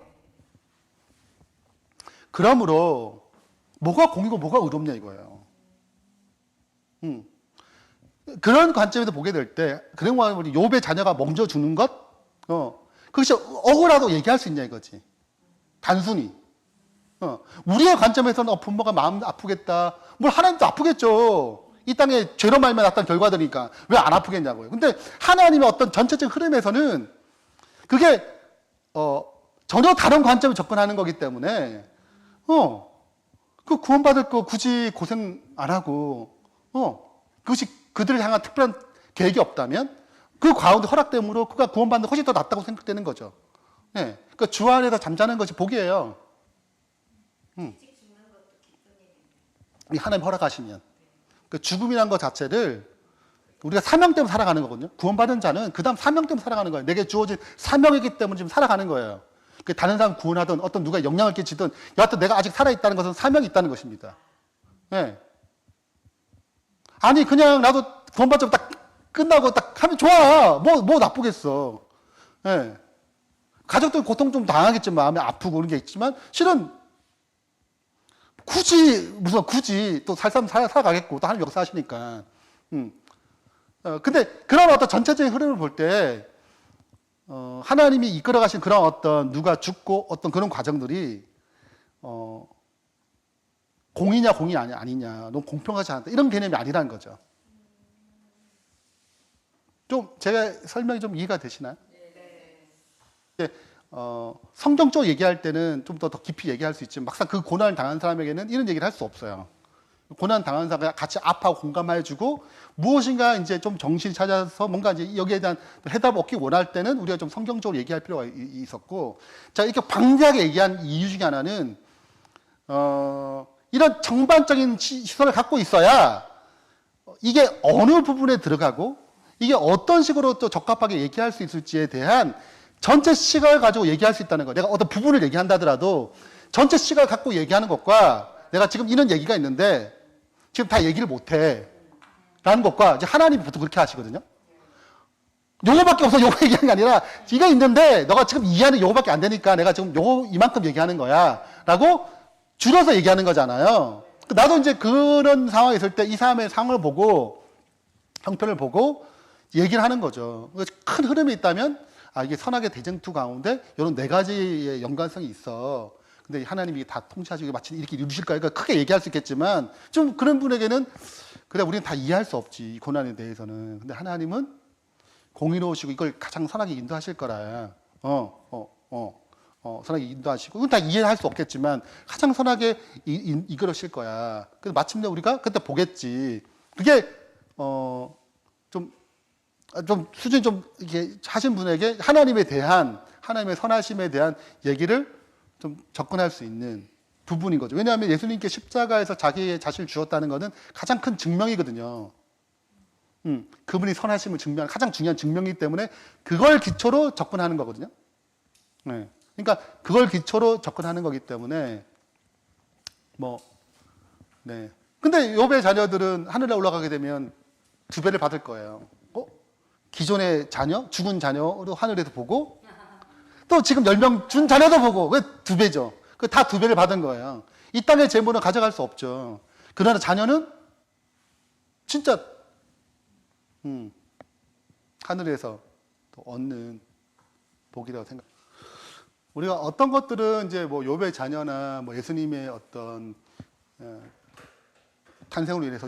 그러므로, 뭐가 공이고 뭐가 의롭냐, 이거예요. 그런 관점에서 보게 될 때, 그런 관점으로 욥의 자녀가 먼저 죽는 것, 그것이 억울하다고 얘기할 수 있냐, 이거지. 단순히. 우리의 관점에서는 부모가 마음 아프겠다. 하나님도 아프겠죠. 이 땅에 죄로 말미암아 났던 결과들이니까 왜 안 아프겠냐고요. 근데 하나님의 어떤 전체적인 흐름에서는 그게 전혀 다른 관점을 접근하는 거기 때문에 그 구원받을 거 굳이 고생 안 하고 그것이 그들을 향한 특별한 계획이 없다면 그 가운데 허락됨으로 그가 구원받는 것이 훨씬 더 낫다고 생각되는 거죠. 네. 그러니까 주 안에서 잠자는 것이 복이에요. 이 하나님 허락하시면. 그 죽음이라는 것 자체를 우리가 사명 때문에 살아가는 거거든요. 구원받은 자는 그 다음 사명 때문에 살아가는 거예요. 내게 주어진 사명이기 때문에 지금 살아가는 거예요. 다른 사람 구원하든 어떤 누가 영향을 끼치든 여하튼 내가 아직 살아있다는 것은 사명이 있다는 것입니다. 네. 아니 그냥 나도 구원받자고 딱 끝나고 딱 하면 좋아. 뭐 나쁘겠어. 네. 가족들 고통 좀 당하겠지만 마음이 아프고 그런 게 있지만 실은 굳이 또 살아가겠고 또 하나님 역사하시니까. 근데 그런 어떤 전체적인 흐름을 볼 때, 하나님이 이끌어 가신 그런 어떤 누가 죽고 어떤 그런 과정들이, 공이냐 공이 아니냐, 너무 공평하지 않다, 이런 개념이 아니라는 거죠. 좀 제가 설명이 좀 이해가 되시나요? 네. 성경적으로 얘기할 때는 좀 더 깊이 얘기할 수 있지만 막상 그 고난을 당한 사람에게는 이런 얘기를 할 수 없어요. 고난 당한 사람과 같이 아파하고 공감해주고 무엇인가 이제 좀 정신이 찾아서 뭔가 이제 여기에 대한 해답을 얻기 원할 때는 우리가 좀 성경적으로 얘기할 필요가 있었고, 자, 이렇게 방대하게 얘기한 이유 중에 하나는, 이런 정반적인 시선을 갖고 있어야 이게 어느 부분에 들어가고 이게 어떤 식으로 또 적합하게 얘기할 수 있을지에 대한 전체 시각을 가지고 얘기할 수 있다는 거. 내가 어떤 부분을 얘기한다 하더라도 전체 시각을 갖고 얘기하는 것과 내가 지금 이런 얘기가 있는데 지금 다 얘기를 못해 라는 것과, 이제 하나님이 보통 그렇게 하시거든요. 요거밖에 없어. 요거 얘기하는 게 아니라 이거 있는데 너가 지금 이해하는 요거밖에 안 되니까 내가 지금 요거 이만큼 얘기하는 거야 라고 줄여서 얘기하는 거잖아요. 나도 이제 그런 상황에 있을 때 이 사람의 상황을 보고 형편을 보고 얘기를 하는 거죠. 큰 흐름이 있다면, 이게 선악의 대쟁투 가운데 이런 네 가지의 연관성이 있어. 근데 하나님이 다 통치하시고 마치 이렇게 이루실 거야. 그러니까 크게 얘기할 수 있겠지만 좀 그런 분에게는 그래, 우리는 다 이해할 수 없지, 이 고난에 대해서는. 근데 하나님은 공의로우시고 이걸 가장 선하게 인도하실 거라. 선하게 인도하시고, 이건 다 이해할 수 없겠지만 가장 선하게 이끌으실 거야. 그래서 마침내 우리가 그때 보겠지. 그게 좀 수준이 좀 이렇게 하신 분에게 하나님의 선하심에 대한 얘기를 좀 접근할 수 있는 부분인 거죠. 왜냐하면 예수님께 십자가에서 자기의 자신을 주었다는 것은 가장 큰 증명이거든요. 그분이 선하심을 증명하는 가장 중요한 증명이기 때문에 그걸 기초로 접근하는 거거든요. 네. 그러니까 그걸 기초로 접근하는 거기 때문에 네. 근데 욥의 자녀들은 하늘에 올라가게 되면 2배를 받을 거예요. 기존의 자녀, 죽은 자녀로 하늘에서 보고 또 지금 10명 준 자녀도 보고, 왜 2배죠? 다 2배를 받은 거예요. 이 땅의 재물은 가져갈 수 없죠. 그러나 자녀는 진짜 하늘에서 또 얻는 복이라고 생각. 우리가 어떤 것들은 이제 욥의 자녀나 예수님의 어떤 탄생으로 인해서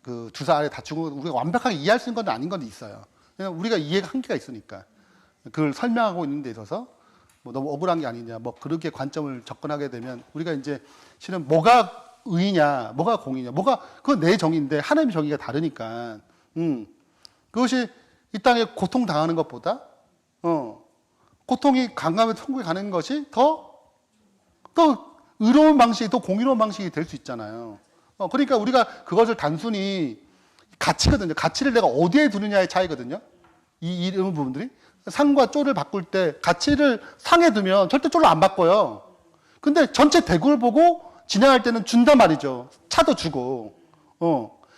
그 주사 아래 다치고 우리가 완벽하게 이해할 수 있는 건 아닌 건 있어요. 그냥 우리가 이해가 한계가 있으니까. 그걸 설명하고 있는 데 있어서 너무 억울한 게 아니냐, 그렇게 관점을 접근하게 되면 우리가 이제 실은 뭐가 의냐, 뭐가 공이냐, 그건 내 정의인데 하나님의 정의가 다르니까. 그것이 이 땅에 고통 당하는 것보다 고통이 강감해 천국에 가는 것이 더 의로운 방식이, 더 공의로운 방식이 될 수 있잖아요. 그러니까 우리가 그것을 단순히 가치거든요. 가치를 내가 어디에 두느냐의 차이거든요. 이런 부분들이. 상과 쪼를 바꿀 때 가치를 상에 두면 절대 쪼를 안 바꿔요. 근데 전체 대구를 보고 진행할 때는 준단 말이죠. 차도 주고.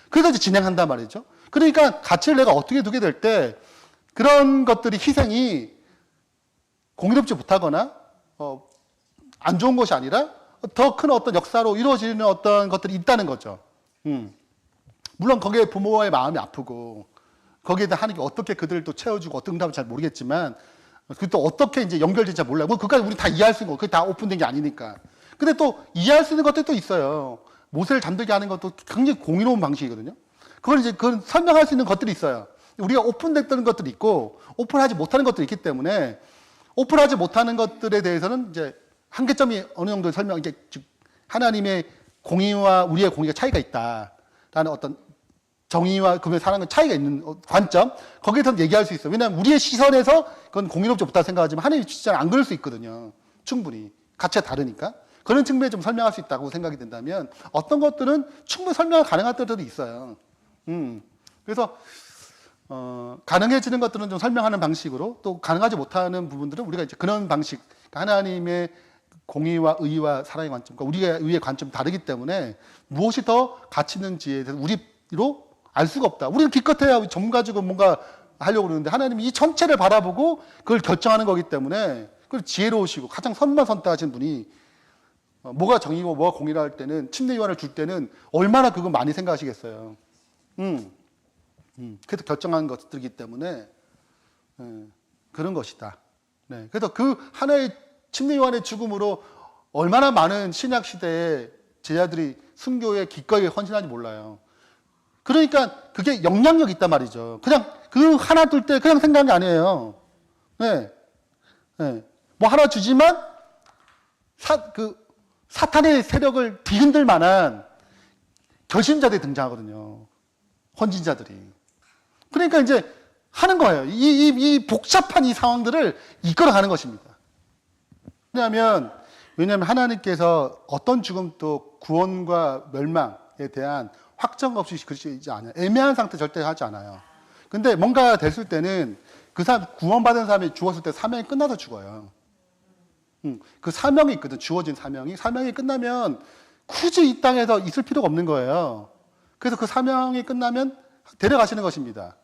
그래서 이제 진행한단 말이죠. 그러니까 가치를 내가 어떻게 두게 될 때 그런 것들이 희생이 공의롭지 못하거나 안 좋은 것이 아니라 더 큰 어떤 역사로 이루어지는 어떤 것들이 있다는 거죠. 물론 거기에 부모의 마음이 아프고 거기에 대한 하나님이 어떻게 그들을 또 채워주고 어떤 응답을 잘 모르겠지만 그게 또 어떻게 이제 연결될지 잘 몰라요. 그까지 우리 다 이해할 수 있는 거, 그게 다 오픈된 게 아니니까. 근데 또 이해할 수 있는 것들이 또 있어요. 모세를 잠들게 하는 것도 굉장히 공의로운 방식이거든요. 그건 설명할 수 있는 것들이 있어요. 우리가 오픈됐던 것들이 있고 오픈하지 못하는 것들이 있기 때문에 오픈하지 못하는 것들에 대해서는 이제 한계점이 어느 정도 이제 하나님의 공의와 우리의 공의가 차이가 있다라는 어떤 정의와 그분의 사랑은 차이가 있는 관점, 거기에서 얘기할 수 있어요. 왜냐하면 우리의 시선에서 그건 공의롭지 못하다고 생각하지만 하나님이 진짜 안 그럴 수 있거든요. 충분히. 가치가 다르니까. 그런 측면에 좀 설명할 수 있다고 생각이 된다면 어떤 것들은 충분히 설명 가능한 때도 있어요. 그래서 가능해지는 것들은 좀 설명하는 방식으로, 또 가능하지 못하는 부분들은 우리가 이제 그런 방식, 하나님의 공의와 의와 사랑의 관점과 우리의 의의 관점이 다르기 때문에 무엇이 더 가치 있는지에 대해서 우리로 알 수가 없다. 우리는 기껏해야 점 가지고 뭔가 하려고 그러는데 하나님이 이 전체를 바라보고 그걸 결정하는 거기 때문에 그걸 지혜로우시고 가장 선만 선택하신 분이 뭐가 정의고 뭐가 공의라 할 때는 침례 요한을 줄 때는 얼마나 그거 많이 생각하시겠어요. 그래서 결정한 것들이기 때문에 그런 것이다. 네. 그래서 그 하나의 침례 요한의 죽음으로 얼마나 많은 신약 시대에 제자들이 순교에 기꺼이 헌신하지 몰라요. 그러니까 그게 영향력이 있단 말이죠. 그냥 그 하나 둘 때 그냥 생각이 아니에요. 네. 네. 뭐 하나 주지만 사탄의 세력을 뒤흔들 만한 결심자들이 등장하거든요. 헌신자들이. 그러니까 이제 하는 거예요. 이 복잡한 이 상황들을 이끌어가는 것입니다. 왜냐하면 하나님께서 어떤 죽음도 구원과 멸망에 대한 확정 없이 그러시지 않아요. 애매한 상태 절대 하지 않아요. 근데 뭔가 됐을 때는 그 사람, 구원받은 사람이 죽었을 때 사명이 끝나서 죽어요. 그 사명이 있거든. 주어진 사명이 끝나면 굳이 이 땅에서 있을 필요가 없는 거예요. 그래서 그 사명이 끝나면 데려가시는 것입니다.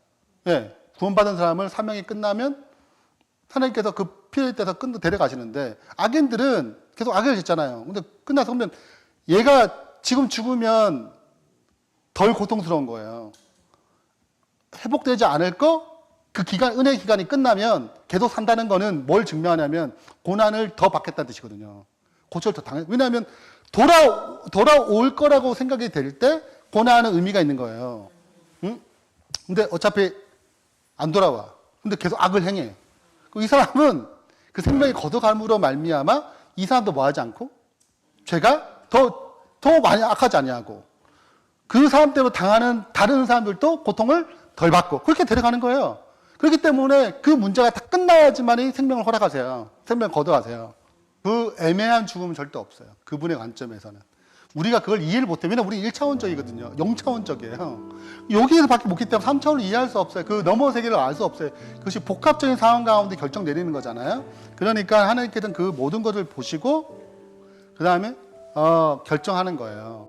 예, 구원받은 사람을 사명이 끝나면 하나님께서 그 필요에 따라서 데려가시는데, 악인들은 계속 악을 짓잖아요. 근데 끝나서 보면 얘가 지금 죽으면 덜 고통스러운 거예요. 회복되지 않을 그 기간, 은혜 기간이 끝나면 계속 산다는 거는 뭘 증명하냐면 고난을 더 받겠다는 뜻이거든요. 고초를 더 당해. 왜냐하면 돌아올 거라고 생각이 될 때 고난하는 의미가 있는 거예요. 응? 근데 어차피 안 돌아와. 근데 계속 악을 행해. 이 사람은 그 생명이 거둬감으로 말미암아 이 사람도 뭐 하지 않고 죄가 더 많이 악하지 아니하고 그 사람 때문에 당하는 다른 사람들도 고통을 덜 받고 그렇게 데려가는 거예요. 그렇기 때문에 그 문제가 다 끝나야지만이 생명을 허락하세요. 생명을 거둬가세요. 그 애매한 죽음은 절대 없어요. 그분의 관점에서는. 우리가 그걸 이해를 못해요. 왜냐면 우리 1차원적이거든요. 0차원적이에요. 여기에서 밖에 못기 때문에 3차원을 이해할 수 없어요. 그 너머 세계를 알 수 없어요. 그것이 복합적인 상황 가운데 결정 내리는 거잖아요. 그러니까 하나님께서는 그 모든 것을 보시고 그 다음에 결정하는 거예요.